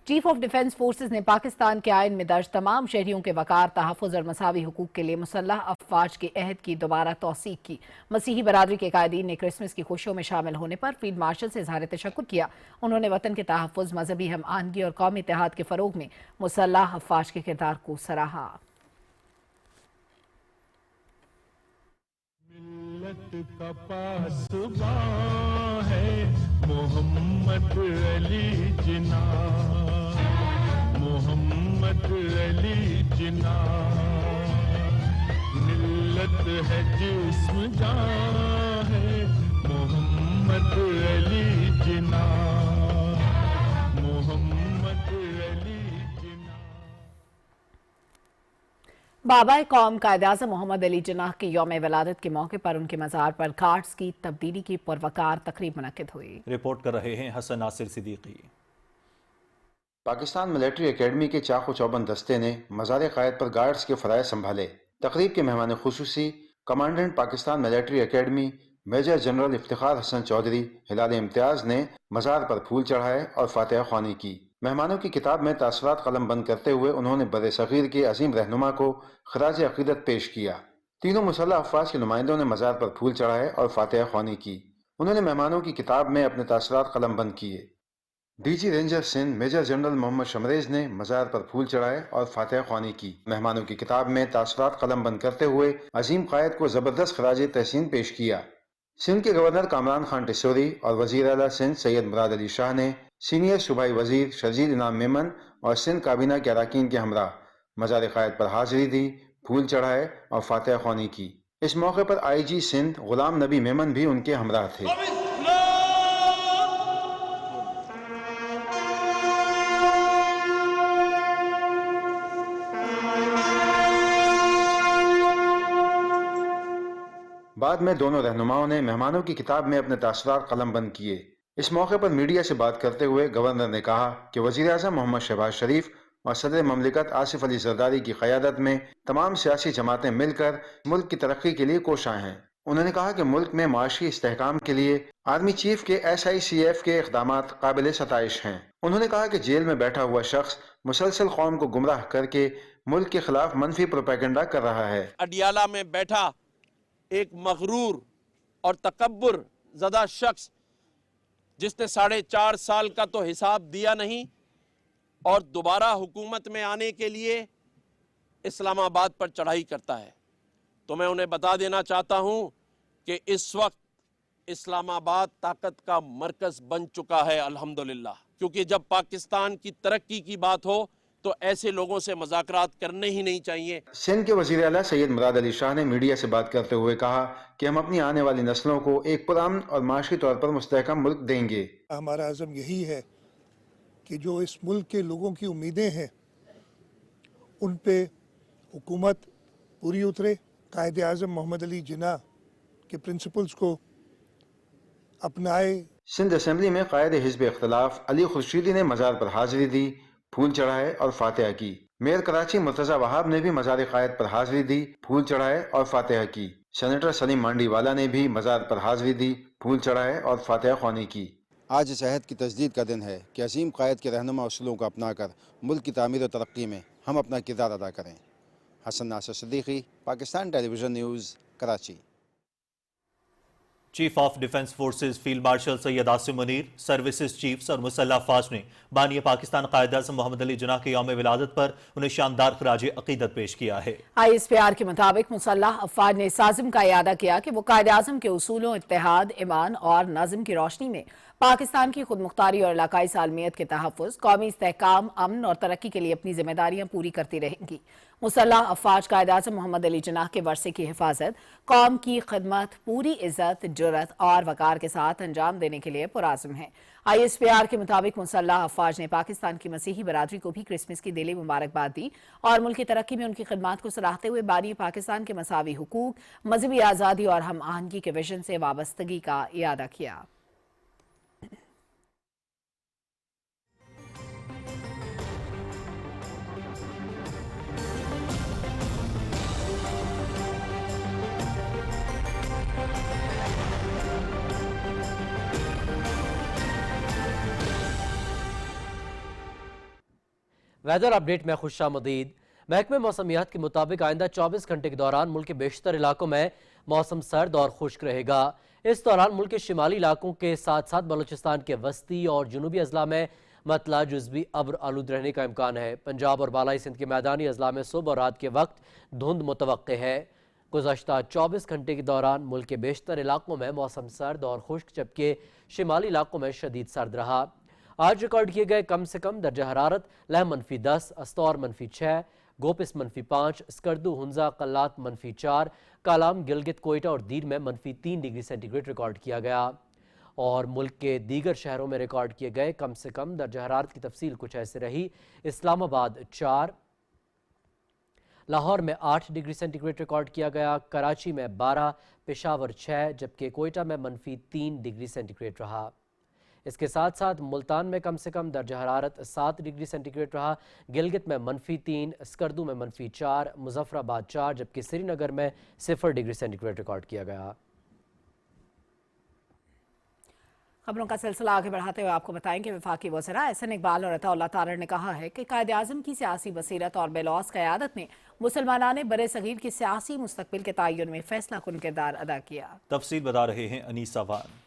चीफ ऑफ डिफेंस फोर्सेस ने पाकिस्तान के आइन में दर्ज तमाम शहरियों के वक़ार, तहफ़्फ़ुज़ और मसावी हुकूक के लिए मुसल्लह अफ़वाज के अहद की दोबारा तौसीक़ की। मसीही बरादरी के कायदीन ने क्रिसमस की खुशियों में शामिल होने पर फील्ड मार्शल से इज़हार तशक्कुर किया। उन्होंने वतन के तहफ़्फ़ुज़, मजहबी हम आहंगी और कौमी इत्तेहाद के फ़रोग़ में मुसल्लह अफ़वाज के किरदार को सराहा। का पासबां है मोहम्मद अली जिन्ना, मोहम्मद अली जिन्ना, मिल्लत है जिस्म जान है मोहम्मद अली जिन्ना, मोहम्मद अली जिन्ना। बाबाए कौम कायदे-आज़म मोहम्मद अली जिन्ना के यौम वलादत के मौके पर उनके मज़ार पर कार्ड्स की तब्दीली की पुरवकार तकरीब मुनक्किद हुई। रिपोर्ट कर रहे हैं हसन नासिर सिद्दीकी। पाकिस्तान मिलिट्री एकेडमी के चाक़ो चौबंद दस्ते ने मज़ार क़ायद पर गार्ड्स के फ़राइज़ संभाले। तकरीब के मेहमान खुसूसी commandant Pakistan military academy major general Iftikhar Hassan Chaudhry Hilal Imtiaz ने मज़ार पर फूल चढ़ाए और फातिहा ख्वानी की। मेहमानों की किताब में तासरात कलम बंद करते हुए उन्होंने बर सग़ीर के अजीम रहनुमा को खराज अक़ीदत पेश किया। तीनों मुसल्लह अफ़वाज के नुमाइंदों ने मज़ार पर फूल चढ़ाए और फातिहा ख्वानी की। उन्होंने मेहमानों की किताब में अपने तासरात कलम बंद किए। DG ranger Sindh major general Mohammad Shamrez ने मज़ार पर फूल चढ़ाए और फातिहा ख्वानी की। मेहमानों की किताब में तासरात कलम बंद करते हुए अजीम कायद को ज़बरदस्त खराज तहसीन पेश किया। सिंध के गवर्नर कामरान खान टिसोरी और वज़ीर आला सिंध सैयद मुराद अली शाह ने सीनियर सूबाई वज़ीर शर्जील इनाम मेमन और सिंध काबीना के अरकान के हमरा मज़ार क़ायद पर हाज़िरी दी, फूल चढ़ाए और फातिहा ख्वानी की। इस मौके पर IG सिंध गुलाम नबी मेमन भी उनके हमरा थे। بعد میں دونوں رہنماؤں نے مہمانوں کی کتاب میں اپنے تاثرات قلم بند کیے۔ اس موقع پر میڈیا سے بات کرتے ہوئے گورنر نے کہا کہ وزیر اعظم محمد شہباز شریف اور صدر مملکت آصف علی زرداری کی قیادت میں تمام سیاسی جماعتیں مل کر ملک کی ترقی کے لیے کوشاں ہیں۔ انہوں نے کہا کہ ملک میں معاشی استحکام کے لیے آرمی چیف کے SICF کے اقدامات قابل ستائش ہیں۔ انہوں نے کہا کہ جیل میں بیٹھا ہوا شخص مسلسل قوم کو گمراہ کر کے ملک کے خلاف منفی پروپیگنڈا کر رہا ہے۔ اڈیالہ میں بیٹھا ایک مغرور اور تکبر زدہ شخص جس نے 4.5 سال کا تو حساب دیا نہیں اور دوبارہ حکومت میں آنے کے لیے اسلام آباد پر چڑھائی کرتا ہے، تو میں انہیں بتا دینا چاہتا ہوں کہ اس وقت اسلام آباد طاقت کا مرکز بن چکا ہے الحمدللہ، کیونکہ جب پاکستان کی ترقی کی بات ہو تو ایسے لوگوں سے مذاکرات کرنے ہی نہیں چاہیے۔ سندھ کے وزیر اعلیٰ سید مراد علی شاہ نے میڈیا سے بات کرتے ہوئے کہا کہ ہم اپنی آنے والی نسلوں کو ایک پرامن اور معاشی طور پر مستحکم ملک دیں گے۔ ہمارا عزم یہی ہے کہ جو اس ملک کے لوگوں کی امیدیں ہیں ان پہ حکومت پوری اترے، قائد اعظم محمد علی جناح کے پرنسپلز کو اپنائے۔ سندھ اسمبلی میں قائد حزب اختلاف علی خورشیدی نے مزار پر حاضری دی، پھول چڑھائے اور فاتحہ کی۔ میئر کراچی مرتضی وہاب نے بھی مزار قائد پر حاضری دی، پھول چڑھائے اور فاتحہ کی۔ سینیٹر سلیم مانڈی والا نے بھی مزار پر حاضری دی، پھول چڑھائے اور فاتحہ خوانی کی۔ آج اس عہد کی تجدید کا دن ہے کہ عظیم قائد کے رہنما اصولوں کو اپنا کر ملک کی تعمیر و ترقی میں ہم اپنا کردار ادا کریں۔ Hassan Nasir Siddiqui, Pakistan television news, Karachi. Chief of defence forces field marshal Syed Asim Munir, services chiefs اور مسلح افواج نے بانی پاکستان قائد اعظم محمد علی جناح کے یوم ولادت پر انہیں شاندار خراج عقیدت پیش کیا ہے۔ ISPR کے مطابق مسلح افواج نے اس عزم کا اعادہ کیا کہ وہ قائد اعظم کے اصولوں اتحاد، ایمان اور نظم کی روشنی میں پاکستان کی خود مختاری اور علاقائی سالمیت کے تحفظ، قومی استحکام، امن اور ترقی کے لیے اپنی ذمہ داریاں پوری کرتی رہیں گی۔ مسلح افواج قائد اعظم محمد علی جناح کے ورثے کی حفاظت، قوم کی خدمت پوری عزت، جرأت اور وقار کے ساتھ انجام دینے کے لیے پرعزم ہیں۔ ISPR کے مطابق مسلح افواج نے پاکستان کی مسیحی برادری کو بھی کرسمس کی دلی مبارکباد دی اور ملک کی ترقی میں ان کی خدمات کو سراہتے ہوئے بانی پاکستان کے مساوی حقوق، مذہبی آزادی اور ہم آہنگی کے ویژن سے وابستگی کا اعادہ کیا۔ ویدر اپڈیٹ میں خوش آمدید۔ محکمہ موسمیات کے مطابق آئندہ 24 گھنٹے کے دوران ملک کے بیشتر علاقوں میں موسم سرد اور خشک رہے گا۔ اس دوران ملک کے شمالی علاقوں کے ساتھ ساتھ بلوچستان کے وسطی اور جنوبی اضلاع میں مطلع جزوی ابر آلود رہنے کا امکان ہے۔ پنجاب اور بالائی سندھ کے میدانی اضلاع میں صبح اور رات کے وقت دھند متوقع ہے۔ گزشتہ 24 گھنٹے کے دوران ملک کے بیشتر علاقوں میں موسم سرد اور خشک جبکہ شمالی علاقوں میں شدید سرد رہا۔ آج ریکارڈ کیے گئے کم سے کم درجہ حرارت لہ -10، استور -6، گوپس -5، اسکردو ہنزا قلات -4، کالام گلگت کوئٹہ اور دیر میں -3 ڈگری سینٹی گریڈ ریکارڈ کیا گیا۔ اور ملک کے دیگر شہروں میں ریکارڈ کیے گئے کم سے کم درجہ حرارت کی تفصیل کچھ ایسے رہی۔ اسلام آباد 4، لاہور میں 8 ڈگری سینٹی گریڈ ریکارڈ کیا گیا، کراچی میں 12، پشاور 6 جبکہ کوئٹہ میں -3 ڈگری سینٹی گریڈ رہا۔ اس کے ساتھ ساتھ ملتان میں کم سے کم درجہ حرارت 7 ڈگری سینٹی گریڈ رہا، گلگت میں -3، اسکردو میں -4، مظفر آباد 4 جبکہ سری نگر میں 0 ڈگری سینٹی گریڈ ریکارڈ کیا گیا۔ خبروں کا سلسلہ آگے بڑھاتے ہوئے آپ کو بتائیں کہ وفاقی وزراء احسن اقبال اور عطا اللہ طارڑ نے کہا ہے کہ قائد اعظم کی سیاسی بصیرت اور بے لوث قیادت نے مسلمانان بر صغیر کی سیاسی مستقبل کے تعین میں فیصلہ کن کردار ادا کیا۔ تفصیل بتا رہے ہیں انیس وان۔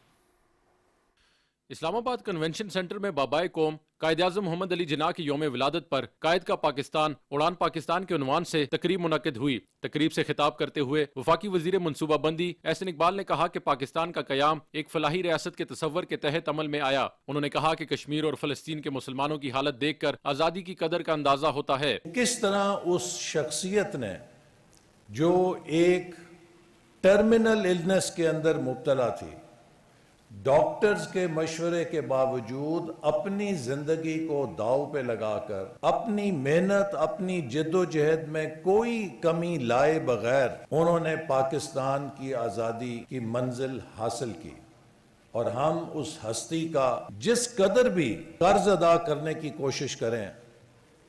اسلام آباد کنونشن سینٹر میں بابائے قوم قائد اعظم محمد علی جناح کی یوم ولادت پر قائد کا پاکستان اڑان پاکستان کے عنوان سے تقریب منعقد ہوئی۔ تقریب سے خطاب کرتے ہوئے وفاقی وزیر منصوبہ بندی احسن اقبال نے کہا کہ پاکستان کا قیام ایک فلاحی ریاست کے تصور کے تحت عمل میں آیا۔ انہوں نے کہا کہ کشمیر اور فلسطین کے مسلمانوں کی حالت دیکھ کر آزادی کی قدر کا اندازہ ہوتا ہے۔ کس طرح اس شخصیت نے جو ایک ٹرمینل النس کے اندر مبتلا تھی डॉक्टर्स के मशवरे के बावजूद अपनी जिंदगी को दांव पे लगाकर अपनी मेहनत अपनी जद्दोजहद में कोई कमी लाए बगैर उन्होंने पाकिस्तान की आज़ादी की मंजिल हासिल की और हम उस हस्ती का जिस कदर भी कर्ज अदा करने की कोशिश करें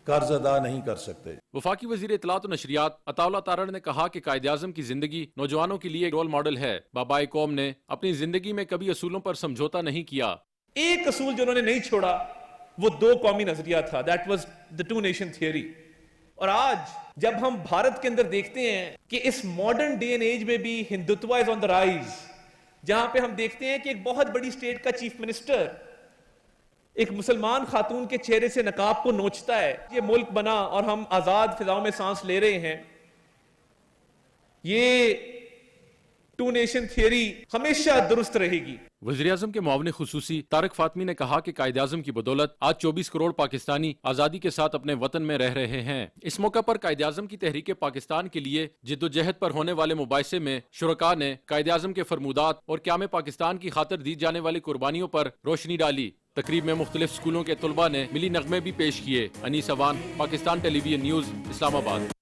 कर्ज अदा नहीं कर सकते। वफाकी वजीर इत्तलात और नशरियात अताउल्लाह तारड़ ने कहा कि कायदे आज़म की जिंदगी नौजवानों के लिए एक रोल मॉडल है। बाबाए कौम ने अपनी जिंदगी में कभी असूलों पर समझौता नहीं किया। एक असूल जो उन्होंने नहीं छोड़ा वो दो कौमी नजरिया था, that was the two nation theory. और आज जब हम भारत के अंदर देखते हैं कि इस मॉडर्न डे एंड एज में भी Hindutva is on the rise, जहां पे हम देखते हैं कि एक बहुत बड़ी स्टेट का चीफ मिनिस्टर एक मुसलमान खातून के चेहरे से नकाब को नोचता है, ये मुल्क बना और हम आजाद फिजाओं में सांस ले रहे हैं। ये टू नेशन थियरी हमेशा दुरुस्त रहेगी। वज़ीर-ए-आज़म के मुआविन खुसूसी तारिक फातमी ने कहा कि कायदे-आज़म की बदौलत आज 24 करोड़ पाकिस्तानी आज़ादी के साथ अपने वतन में रह रहे हैं। इस मौका पर कायदे-आज़म की तहरीक पाकिस्तान के लिए जिद्दोजहद पर होने वाले मुबाहिसे में शुरका ने कायदे-आज़म के फरमूदात और क़याम पाकिस्तान की खातिर दी जाने वाली कुर्बानियों पर रोशनी डाली। तकरीब में मुख्तलिफ स्कूलों के तलबा ने मिली नगमे भी पेश किए। Anees Awan, Pakistan television news, Islamabad.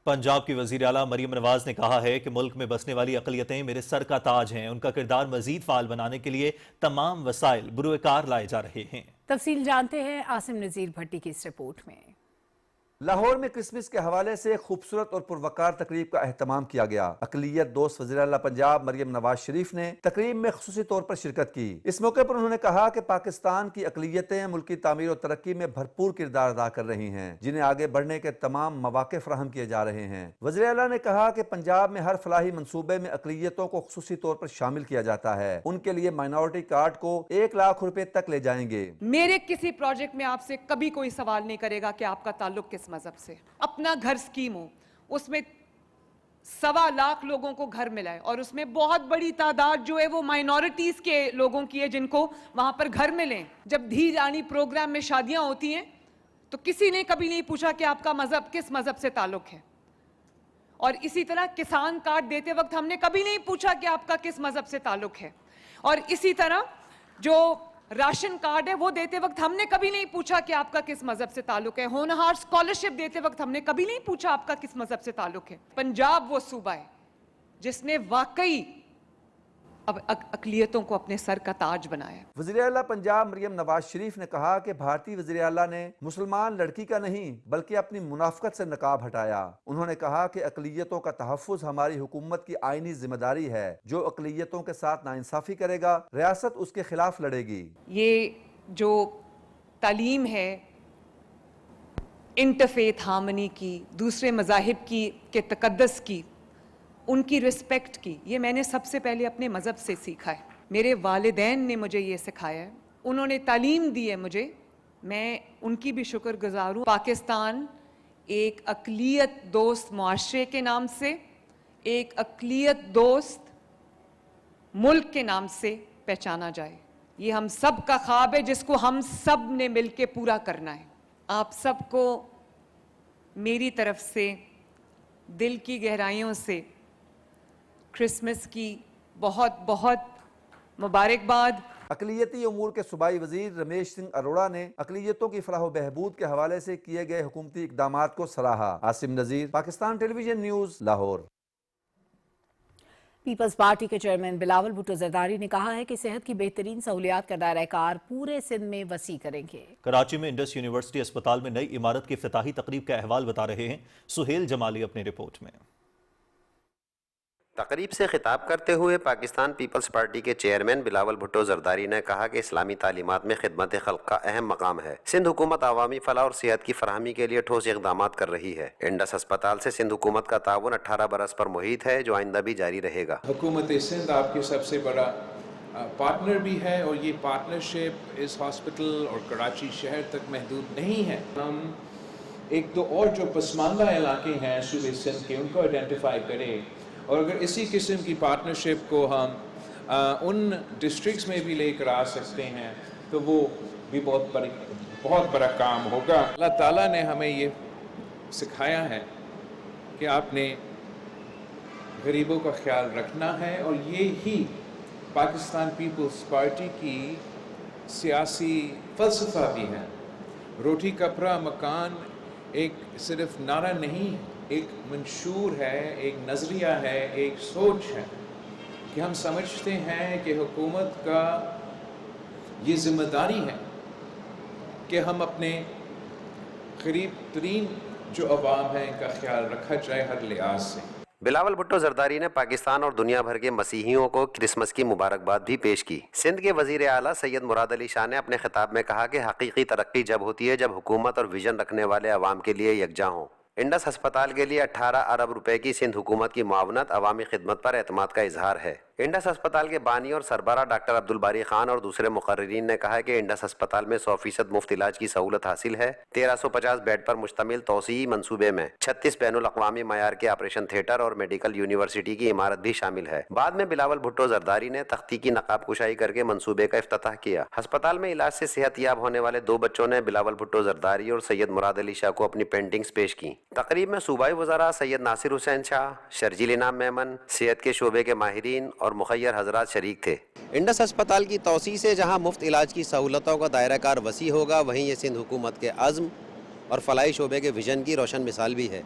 पंजाब की वज़ीर आला मरियम नवाज ने कहा है कि मुल्क में बसने वाली अक़लियतें मेरे सर का ताज हैं। उनका किरदार मज़ीद फ़ाल बनाने के लिए तमाम वसाइल बुरुएकार लाए जा रहे हैं। तफसील जानते हैं आसिम नज़ीर भट्टी की इस रिपोर्ट में। लाहौर में क्रिसमस के हवाले से खूबसूरत और पुरवकार तकरीब का एहतमाम किया गया। अक़लियत दोस्त वज़ीर आला पंजाब मरियम नवाज शरीफ ने तकरीब में ख़ुसूसी तौर पर शिरकत की। इस मौके पर उन्होंने कहा कि पाकिस्तान की अक़लियतें मुल्क की तामीर और तरक्की में भरपूर किरदार अदा कर रही हैं, जिन्हें आगे बढ़ने के तमाम मौक़े फराहम किए जा रहे हैं। वज़ीर आला ने कहा कि पंजाब में हर फलाही मनसूबे में अक़लियतों को ख़ुसूसी तौर पर शामिल किया जाता है। उनके लिए माइनॉरिटी कार्ड को 1 लाख रुपए तक ले जाएंगे। मेरे किसी प्रोजेक्ट में आपसे कभी कोई सवाल नहीं करेगा कि आपका ताल्लुक किस मजहब से। अपना घर स्कीम हो, उसमें 1.25 लाख लोगों को घर मिला है और उसमें बहुत बड़ी तादाद जो है वो माइनॉरिटीज के लोगों की है जिनको वहां पर घर मिले। जब धी रानी प्रोग्राम में शादियां होती हैं तो किसी ने कभी नहीं पूछा कि आपका मजहब किस मजहब से ताल्लुक है। और इसी तरह किसान कार्ड देते वक्त हमने कभी नहीं पूछा कि आपका किस मजहब से ताल्लुक है। और इसी तरह जो राशन कार्ड है वो देते वक्त हमने कभी नहीं पूछा कि आपका किस मजहब से ताल्लुक है। होनहार स्कॉलरशिप देते वक्त हमने कभी नहीं पूछा आपका किस मजहब से ताल्लुक है। पंजाब वो सूबा है जिसने वाकई अब अक़लियतों को अपने सर का ताज बनाया। वज़ीर आला पंजाब मरियम नवाज शरीफ ने कहा कि भारतीय वज़ीर आला ने मुसलमान लड़की का नहीं बल्कि अपनी मुनाफ़क़त से नकाब हटाया। उन्होंने कहा कि अक़लियतों का तहफ़्फ़ुज़ हमारी हुकूमत की आईनी जिम्मेदारी है। जो अक़लियतों के साथ नाइंसाफ़ी करेगा रियासत उसके खिलाफ लड़ेगी। ये जो तालीम है इंटरफेथ हार्मनी की, दूसरे मज़ाहिब की के तक़द्दुस की, उनकी रिस्पेक्ट की, ये मैंने सबसे पहले अपने मज़हब से सीखा है। मेरे वालिदैन ने मुझे ये सिखाया है, उन्होंने तालीम दी है मुझे, मैं उनकी भी शुक्रगुज़ार हूँ। पाकिस्तान एक अक़लियत दोस्त मुआशरे के नाम से, एक अक़लियत दोस्त मुल्क के नाम से पहचाना जाए, ये हम सब का ख्वाब है जिसको हम सब ने मिल के पूरा करना है। आप सबको मेरी तरफ से दिल की गहराइयों से क्रिसमस की बहुत बहुत मुबारकबाद। अक़लियती उमूर के सूबाई वज़ीर रमेश सिंह अरोड़ा ने अक़लियतों की फलाह बहबूद के हवाले से किए गए हुकूमती इक़दामात को सराहा। Asim Nazir, Pakistan television news, Lahore. Peoples party के चेयरमैन बिलावल भुट्टो जरदारी ने कहा है कि सेहत की बेहतरीन सहूलियात का दायरा कार पूरे सिंध में वसी करेंगे। कराची में इंडस यूनिवर्सिटी अस्पताल में नई इमारत की इफ्तिताही तकरीब का अहवाल बता रहे हैं सुहेल जमाली अपनी रिपोर्ट में। तकरीब से खिताब करते हुए पाकिस्तान पीपल्स पार्टी के चेयरमैन बिलावल भुट्टो जरदारी ने कहा कि इस्लामी तालीमात में खिदमत खल्क का अहम मकाम है। सिंध हुकूमत आवामी फलाह और सेहत की फराहमी के लिए ठोस इक़दामात कर रही है। इंडस अस्पताल से सिंध हुकूमत का ताउन 18 बरस पर मुहित है, जो आइंदा भी जारी रहेगा। हुकूमत सिंध आपके सबसे बड़ा पार्टनर भी है और ये पार्टनरशिप इस हॉस्पिटल और कराची शहर तक महदूद नहीं है। हम एक दो और जो पसमानदा इलाके हैं सूबे सिंध के, उनको आइडेंटिफाई करें और अगर इसी किस्म की पार्टनरशिप को हम उन डिस्ट्रिक्ट्स में भी लेकर आ सकते हैं तो वो भी बहुत बड़ा काम होगा। अल्लाह ताला ने हमें ये सिखाया है कि आपने गरीबों का ख्याल रखना है और ये ही पाकिस्तान पीपल्स पार्टी की सियासी फ़लसफ़ा भी है। रोटी कपड़ा मकान एक सिर्फ नारा नहीं, एक मंशूर है, एक नज़रिया है, एक सोच है कि हम समझते हैं कि हुकूमत का ये ज़िम्मेदारी है कि हम अपने करीब तरीन जो अवाम है इनका ख्याल रखा जाए हर लिहाज से। बिलावल भुट्टो जरदारी ने पाकिस्तान और दुनिया भर के मसीहियों को क्रिसमस की मुबारकबाद भी पेश की। सिंध के वजीर आला सैयद मुराद अली शाह ने अपने खिताब में कहा कि हकीकी तरक्की जब होती है जब हुकूमत और विजन रखने वाले अवाम के लिए यकजा हों। इंडस अस्पताल के लिए 18 अरब रुपए की सिंध हुकूमत की मुआवनत अवामी खिदमत पर एतमाद का इजहार है। इंडस अस्पताल के बानी और सरबराह डॉक्टर अब्दुल बारी खान और दूसरे मुकर्रिरीन ने कहा है कि इंडस अस्पताल में 100% मुफ्त इलाज की सहूलत हासिल है। 1350 बेड पर मुश्तमिल तोसी मंसूबे में 36 बैनुल अक़वामी मयार के ऑपरेशन थिएटर और मेडिकल यूनिवर्सिटी की इमारत भी शामिल है। बाद में बिलावल भुट्टो जरदारी ने तख्ती की नकाब कुशाई करके मंसूबे का इफ्तिताह किया। अस्पताल में इलाज से सेहत याब होने वाले 2 बच्चों ने बिलावल भुट्टो जरदारी और सैयद मुराद अली शाह को अपनी पेंटिंग्स पेश की। तकरीब में सूबाई वज़रा सैयद नासिर हुसैन शाह, शर्जील इनाम मेमन, सेहत के शोबे के माहिरीन और मुखय्यर हजरात शरीक थे। इंडस अस्पताल की तौसी से जहां मुफ्त इलाज की सहूलतों का दायरा कार वसी होगा, वहीं ये सिंध हुकूमत के अज़्म और फलाई शोबे के विजन की रोशन मिसाल भी है।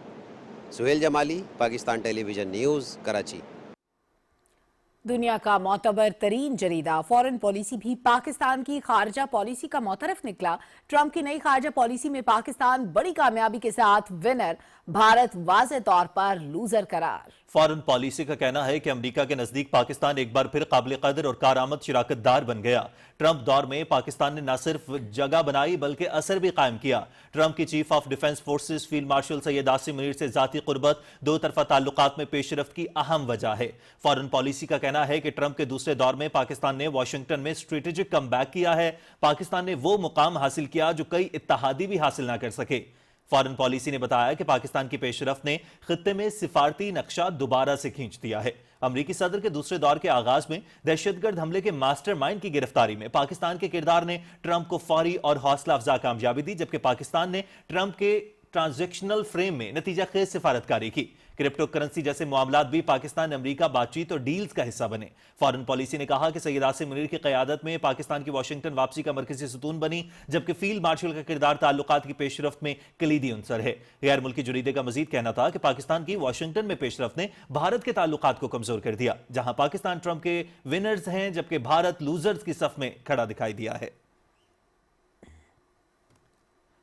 Suhail Jamali, Pakistan television news, Karachi. दुनिया का मोतबर तरीन जरीदा फॉरेन पॉलिसी भी पाकिस्तान की खारजा पॉलिसी का मोतरफ निकला। ट्रंप की नई खारजा पॉलिसी में पाकिस्तान बड़ी कामयाबी के साथ विनर, भारत वाज़े तौर पर लूजर करार। फॉरेन पॉलिसी का कहना है कि अमेरिका के नजदीक पाकिस्तान एक बार फिर काबिल कदर और कारआमद शराकतदार बन गया। ट्रंप दौर में पाकिस्तान ने न सिर्फ जगह बनाई बल्कि असर भी कायम किया। ट्रंप की chief of defence forces field marshal Syed Asim Munir से जाती कुर्बत दो तरफा ताल्लुकात में पेशरफ्त की अहम वजह है। फॉरेन पॉलिसी का कहना है कि ट्रंप के दूसरे दौर में पाकिस्तान ने वाशिंगटन में स्ट्रेटेजिक कम बैक किया है। पाकिस्तान ने वो मुकाम हासिल किया जो कई इत्तेहादी भी हासिल न कर सके। फॉरेन पॉलिसी ने बताया कि पाकिस्तान की पेशरफ्त ने खित्ते में सिफारती नक्शा दोबारा से खींच दिया है। अमरीकी सदर के दूसरे दौर के आगाज में दहशतगर्द हमले के मास्टरमाइंड की गिरफ्तारी में पाकिस्तान के किरदार ने ट्रंप को फौरी और हौसला अफजा कामयाबी दी, जबकि पाकिस्तान ने ट्रंप के ट्रांजैक्शनल फ्रेम में नतीजा खेज सिफारतकारी की। क्रिप्टो करेंसी जैसे मामलात भी पाकिस्तान अमेरिका बातचीत और डील्स का हिस्सा बने। फॉरेन पॉलिसी ने कहा कि सैयद आसिम मुनीर की क़यादत में पाकिस्तान की वाशिंगटन वापसी का मरकजी सुतून बनी, जबकि फील्ड मार्शल का किरदार ताल्लुकात की पेशरफ्त में कलीदी अंसर है। गैर मुल्की जरीदे का मजीद कहना था कि पाकिस्तान की वाशिंगटन में पेशरफ्त ने भारत के ताल्लुकात को कमजोर कर दिया। जहां पाकिस्तान ट्रंप के विनर्स हैं, जबकि भारत लूजर्स की सफ में खड़ा दिखाई दिया है।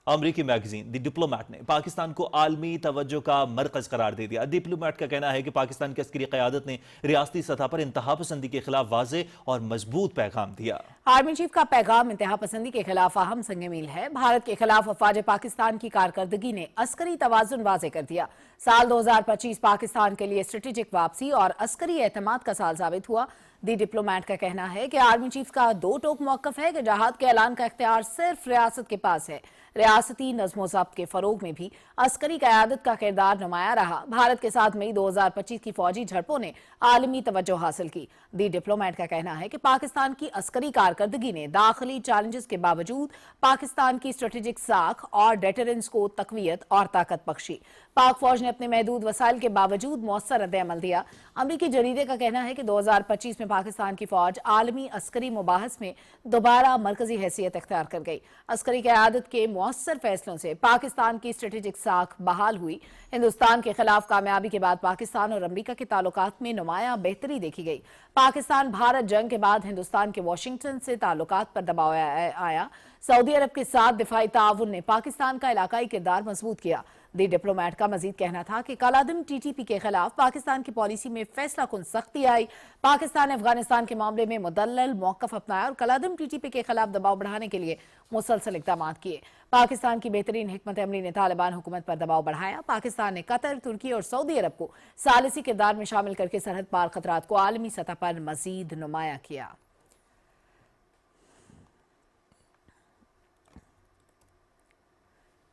अमरीकी मैगजीन द डिप्लोमैट ने पाकिस्तान को आलमी तवज्जो का मरकज करार दे दिया। डिप्लोमैट का कहना है कि पाकिस्तान की अस्करी क़यादत ने रियासती सतह पर इंतहा पसंदी के खिलाफ वाज़े और मजबूत पैगाम दिया। आर्मी चीफ का पैगाम इंतहा पसंदी के खिलाफ अहम संग मील है। भारत के खिलाफ अफवाज पाकिस्तान की कारकर्दगी ने अस्करी तवाज़ुन वाज़े कर दिया। साल 2025 पाकिस्तान के लिए स्ट्रेटेजिक वापसी और अस्करी एतमाद का साल साबित हुआ। दी डिप्लोमैट का कहना है कि आर्मी चीफ का दो टोक मौक़िफ़ है कि जहाद के ऐलान का इख्तियार सिर्फ रियासत के पास है। रियासती नज़्म ज़ब्त के फरोग में भी अस्करी क़यादत का किरदार नुमाया रहा। भारत के साथ मई 2025 की फौजी झड़पों ने आलमी तवज्जो हासिल की। दी डिप्लोमैट का कहना है कि पाकिस्तान की अस्करी कारकर्दगी ने दाखिली चैलेंजेस के बावजूद पाकिस्तान की स्ट्रेटेजिक साख और डेटरेंस को तक़वियत और ताकत बख्शी। पाक फौज ने अपने महदूद वसाइल के बावजूद मौसर रद्द-ए-अमल दिया। अमरीकी जरीदे का कहना है कि 2025 में पाकिस्तान की फौज आलमी अस्करी मुबाहस में दोबारा मरकजी हैसियत इख्तियार कर गई। अस्करी क़यादत के मौसर फैसलों से पाकिस्तान की स्ट्रेटेजिक साख बहाल हुई। हिंदुस्तान के खिलाफ कामयाबी के बाद पाकिस्तान और अमरीका के ताल्लुकात में नुमाया बेहतरी देखी गई। पाकिस्तान भारत जंग के बाद हिंदुस्तान के वाशिंगटन से ताल्लुकात पर दबाव आया। सऊदी अरब के साथ दिफाई ताउन ने पाकिस्तान का इलाकाई किरदार मजबूत किया। दी डिप्लोमैट का मजीद कहना था कि कलादम TTP के खिलाफ पाकिस्तान की पॉलिसी में फैसला कुन सख्ती आई। पाकिस्तान ने अफगानिस्तान के मामले में मुदल्लल मौक़िफ़ अपनाया और कलादम TTP के खिलाफ दबाव बढ़ाने के लिए मुसलसल इक़दाम किए। पाकिस्तान की बेहतरीन हिकमत अमली ने तालिबान हुकूमत पर दबाव बढ़ाया। पाकिस्तान ने कतर, तुर्की और सऊदी अरब को सालिसी किरदार में शामिल करके सरहद पार खतरात को आलमी सतह पर मजीद नुमाया किया।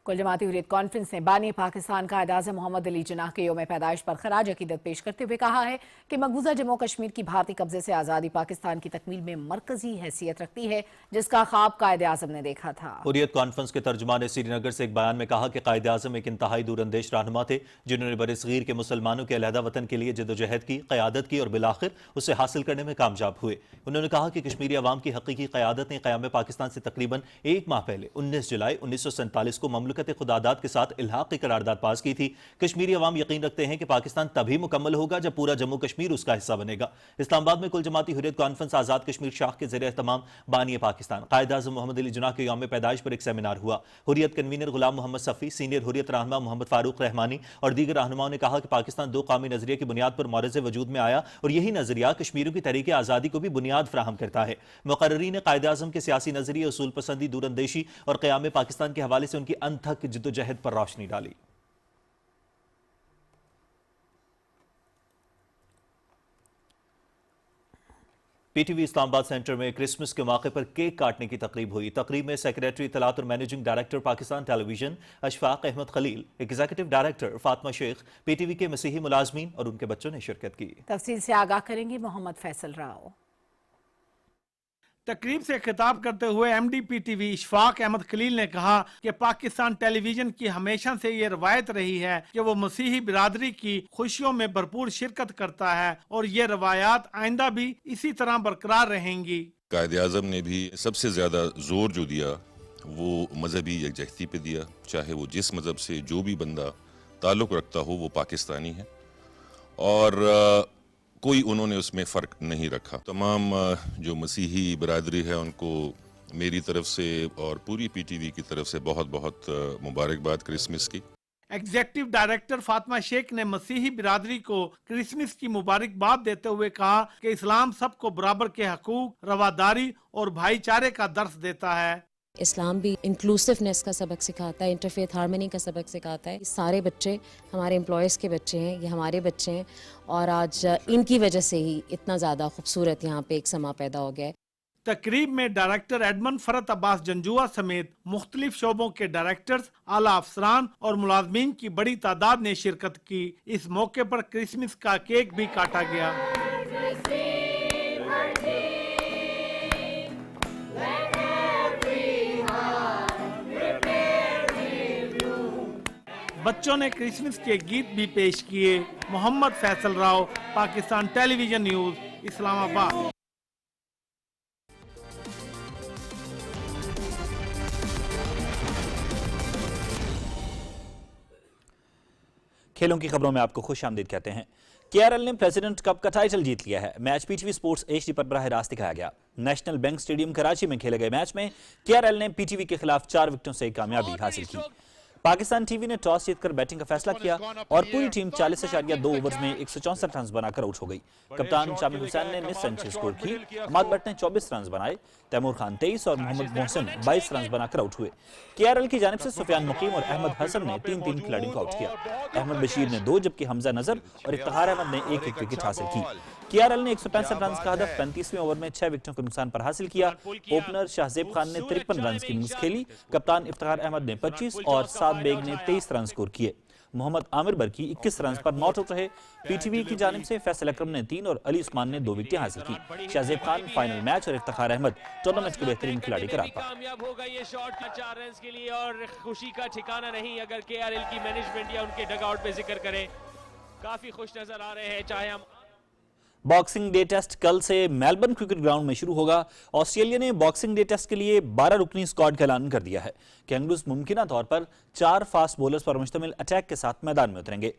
कुल जमाती हुर्रियत कॉन्फ्रेंस ने बानी पाकिस्तान कायद-ए-आज़म मोहम्मद अली जिन्नाह के यौम पैदाइश पर खराज अकीदत पेश करते हुए कहा है कि मकबूजा जम्मू कश्मीर की भारतीय कब्जे से आज़ादी पाकिस्तान की तकमील में मरकजी हैसियत रखती है, जिसका ख्वाब कायद-ए-आज़म ने देखा था। हुर्रियत कॉन्फ्रेंस के तर्जुमान ने श्रीनगर से एक बयान में कहा कि कायद-ए-आज़म एक इंतहाई दूरंदेश रहनुमा थे, जिन्होंने बरसगीर के मुसलमानों के अलहदा वतन के लिए जदोजहद की, क़यादत की और बिलाखिर उसे हासिल करने में कामयाब हुए। उन्होंने कहा कि कश्मीरी अवाम की हकीकी क़यादत ने क़याम पाकिस्तान से तकरीबन एक माह पहले 19 जुलाई 1947 को ममलकत खुदादाद के साथ इल्हाक की करारदाद पास की थी। कश्मीरी अवाम यकीन रखते हैं कि पाकिस्तान तभी मुकम्मल होगा जब पूरा जम्मू कश्मीर उसका हिस्सा बनेगा। इस्लामाबाद में कुल जमाती हुर्रियत कॉन्फ्रेंस आज़ाद कश्मीर शाख के ज़ेर एहतमाम बानी पाकिस्तान कायद-ए-आज़म मोहम्मद अली जिन्नाह के यौम पैदाइश पर एक सेमिनार हुआ। हुर्रियत कन्वीनर गुलाम मोहम्मद सफ़ी, सीनियर हुर्रियत रहनुमा मोहम्मद फारूक रहमानी और दीगर रहनुमाओं ने कहा कि पाकिस्तान दो कौमी नजरिए की बुनियाद पर मौरज़ वजूद में आया और यही नजरिया कश्मीरियों की तहरीक आज़ादी को भी बुनियाद फराहम करता है। मुक़र्रीन ने कायद-ए-आज़म के सियासी नजरिए, उसूल पसंदी, दूरंदेशी और क़याम पाकिस्तान के हवाले से उनकी अनथक जिद्दोजहद पर रोशनी डाली। पीटीवी इस्लामाबाद सेंटर में क्रिसमस के मौके पर केक काटने की तकरीब हुई। तकरीब में सेक्रेटरी इत्तलात और managing director Pakistan television Ashfaq Ahmed Khalil, executive director Fatima Sheikh, PTV के मसीही मुलाजमीन और उनके बच्चों ने शिरकत की। तफसील से आगाह करेंगे मोहम्मद फैसल राव। तकरीब से खिताब करते हुए एमडी पीटीवी इशफाक अहमद खलील ने कहा कि पाकिस्तान टेलीविजन की हमेशा से ये रवायत रही है कि वो मसीही बिरादरी की खुशियों में भरपूर शिरकत करता है और ये रवायात आइंदा भी इसी तरह बरकरार रहेंगी। कायद-ए-आज़म ने भी सबसे ज्यादा जोर जो दिया वो मजहबी यकजहती पे दिया, चाहे वो जिस मजहब से जो भी बंदा ताल्लुक रखता हो वो पाकिस्तानी है, और कोई उन्होंने उसमें फ़र्क नहीं रखा। तमाम जो मसीही बरादरी है उनको मेरी तरफ से और पूरी पीटीवी की तरफ से बहुत बहुत मुबारकबाद क्रिसमस की। एग्जीक्यूटिव डायरेक्टर फातिमा शेख ने मसीही बिरादरी को क्रिसमस की मुबारकबाद देते हुए कहा कि इस्लाम सबको बराबर के हकूक, रवादारी और भाईचारे का दर्स देता है। इस्लाम भी इंक्लूसिवनेस का सबक सिखाता है, इंटरफेथ हार्मनी का सबक सिखाता है। सारे बच्चे हमारे एम्प्लॉयज़ के बच्चे हैं, ये हमारे बच्चे हैं और आज इनकी वजह से ही इतना ज़्यादा खूबसूरत यहाँ पे एक समा पैदा हो गया है। तकरीब में डायरेक्टर एडमन फरत अब्बास जंजुआ समेत मुख्तलिफ शोबों के डायरेक्टर्स, आला अफसरान और मुलाजमीन की बड़ी तादाद ने शिरकत की। इस मौके पर क्रिसमस का केक भी काटा गया। बच्चों ने क्रिसमस के गीत भी पेश किए। Mohammad Faisal Rao, Pakistan television news, Islamabad. खेलों की खबरों में आपको खुश आमदीद कहते हैं। केआरएल ने प्रेसिडेंट कप का टाइटल जीत लिया है। मैच पीटीवी स्पोर्ट्स एचडी पर बराह रास्त दिखाया गया। नेशनल बैंक स्टेडियम कराची में खेले गए मैच में केआरएल ने पीटीवी के खिलाफ 4 विकेटों से कामयाबी हासिल की। पाकिस्तान टीवी ने टॉस जीतकर बैटिंग का फैसला किया और पूरी टीम 40.2 ओवर्स में 164 रन बनाकर आउट हो गई। कप्तान शामिल हुसैन ने निस सेंचुरी स्कोर की। अहमद भट्ट ने 24 रन बनाए, तैमूर खान 23 और मोहम्मद मोहसिन 22 रन बनाकर आउट हुए। केआरएल की जानिब से सुफियान मुकीम और अहमद हसन ने 3-3 खिलाड़ियों को आउट किया। अहमद बशीर ने 2 जबकि हमजा नजर और इफ्तिखार अहमद ने 1-1 विकेट हासिल की। केआरएल ने 165 रन का हदफ 35वें ओवर में 6 विकेटों के नुकसान पर हासिल किया। ओपनर शाहजेब खान ने 53 रन की इनिंग्स खेली। कप्तान इफ्तिखार अहमद ने 25 और साद बेग ने 23 रन स्कोर किए। मोहम्मद आमिर बरकी 21 रन पर नॉट आउट रहे। पीटीवी की जानिब से फैसल अकरम ने 3 और अली उस्मान ने 2 विकेटें हासिल की। शाहजेब खान फाइनल मैच और इफ्तिखार अहमद टूर्नामेंट के बेहतरीन खिलाड़ी करार पाए। कामयाब होगा ये शॉट 4 रन के लिए और खुशी का ठिकाना नहीं अगर केआरएल की मैनेजमेंट या उनके डगआउट पे जिक्र करें। काफी खुश नजर आ रहे हैं। चाहे हम बॉक्सिंग डे टेस्ट कल से मेलबर्न क्रिकेट ग्राउंड में शुरू होगा। ऑस्ट्रेलिया ने बॉक्सिंग डे टेस्ट के लिए 12 रुकनी स्क्वाड का ऐलान कर दिया है। कैंगरूज मुमकिना तौर पर 4 फास्ट बॉलर्स पर मुश्तमिल अटैक के साथ मैदान में उतरेंगे।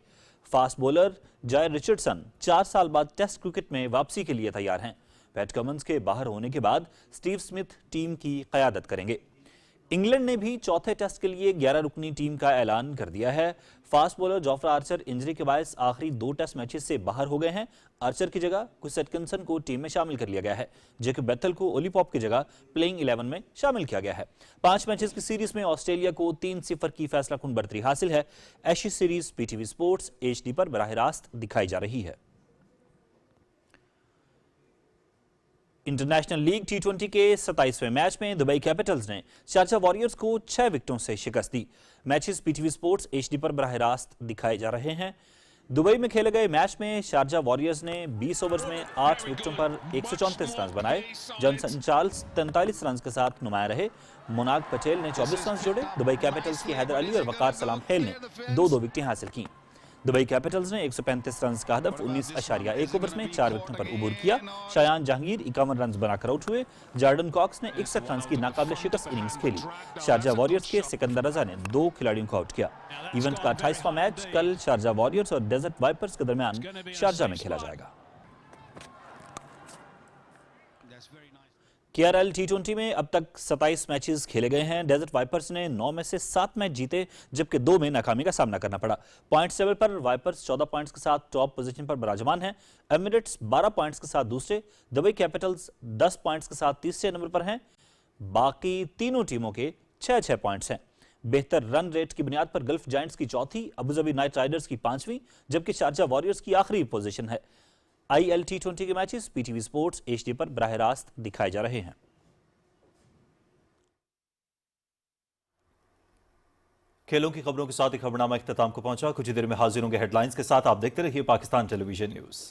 फास्ट बॉलर जाय रिचर्डसन 4 साल बाद टेस्ट क्रिकेट में वापसी के लिए तैयार हैं। पैट कमिंस के बाहर होने के बाद स्टीव स्मिथ टीम की क़यादत करेंगे। इंग्लैंड ने भी चौथे टेस्ट के लिए 11 रुकनी टीम का ऐलान कर दिया है। Fast bowler Jofra Archer injury के बायस आखिरी 2 टेस्ट मैचेस से बाहर हो गए हैं। आर्चर की जगह क्रिस एटकिंसन को टीम में शामिल कर लिया गया है, जबकि बेथल को ओली पॉप की जगह प्लेइंग 11 में शामिल किया गया है। 5 मैचेस की सीरीज में ऑस्ट्रेलिया को 3-0 की फैसलाकुन बढ़तरी हासिल है। Ashes series PTV sports HD पर बराह रास्त दिखाई जा रही है। इंटरनेशनल लीग T20 के 27वें मैच में दुबई कैपिटल्स ने शारजा वॉरियर्स को 6 विकेटों से शिकस्त दी। मैचेस पीटीवी स्पोर्ट्स HD पर बराह रास्त दिखाए जा रहे हैं। दुबई में खेले गए मैच में शारजा वॉरियर्स ने 20 ओवर्स में 8 विकेटों पर 134 रन बनाए। जॉनसन चार्ल्स 43 रन के साथ नुमाया रहे। मोनाग पटेल ने 24 रन जोड़े। दुबई कैपिटल्स की हैदर अली और वकार सलाम हेल ने 2-2 विकेटें हासिल की। दुबई कैपिटल्स ने 135 रन का हदफ 19.1 ओवर्स में 4 विकेटों पर उबूर किया। शायान जहांगीर 51 रन बनाकर आउट हुए। जॉर्डन कॉक्स ने 61 रन की नाकाबिले शिकस्त इनिंग्स खेली। शारजा वॉरियर्स के सिकंदर रजा ने 2 खिलाड़ियों को आउट किया। इवेंट का 28वां मैच कल शारजा वॉरियर्स और डेजर्ट वाइपर्स के दरमियान शारजा में खेला जाएगा। KRL T20 में अब तक 27 मैचेस खेले गए हैं। डेजर्ट वाइपर्स ने 9 में से 7 मैच जीते, जबकि 2 में नाकामी का सामना करना पड़ा। पॉइंट्स टेबल पर वाइपर्स 14 पॉइंट्स के साथ टॉप पोजीशन पर विराजमान है। एमिरेट्स 12 पॉइंट्स के साथ दूसरे, दुबई कैपिटल्स 10 पॉइंट्स के साथ तीसरे नंबर पर हैं। बाकी तीनों टीमों के 6-6 पॉइंट्स हैं। बेहतर रन रेट की बुनियाद पर गल्फ जायंट्स की चौथी, अबूधाबी नाइट राइडर्स की 5वीं, जबकि शारजा वॉरियर्स की आखिरी पोजीशन है। IL T20 के मैचेस पीटीवी स्पोर्ट्स HD पर बराह रास्त दिखाए जा रहे हैं। खेलों की खबरों के साथ ही खबरनामा इख्तिताम को पहुंचा। कुछ ही देर में हाजिर होंगे हेडलाइंस के साथ। आप देखते रहिए पाकिस्तान टेलीविजन न्यूज।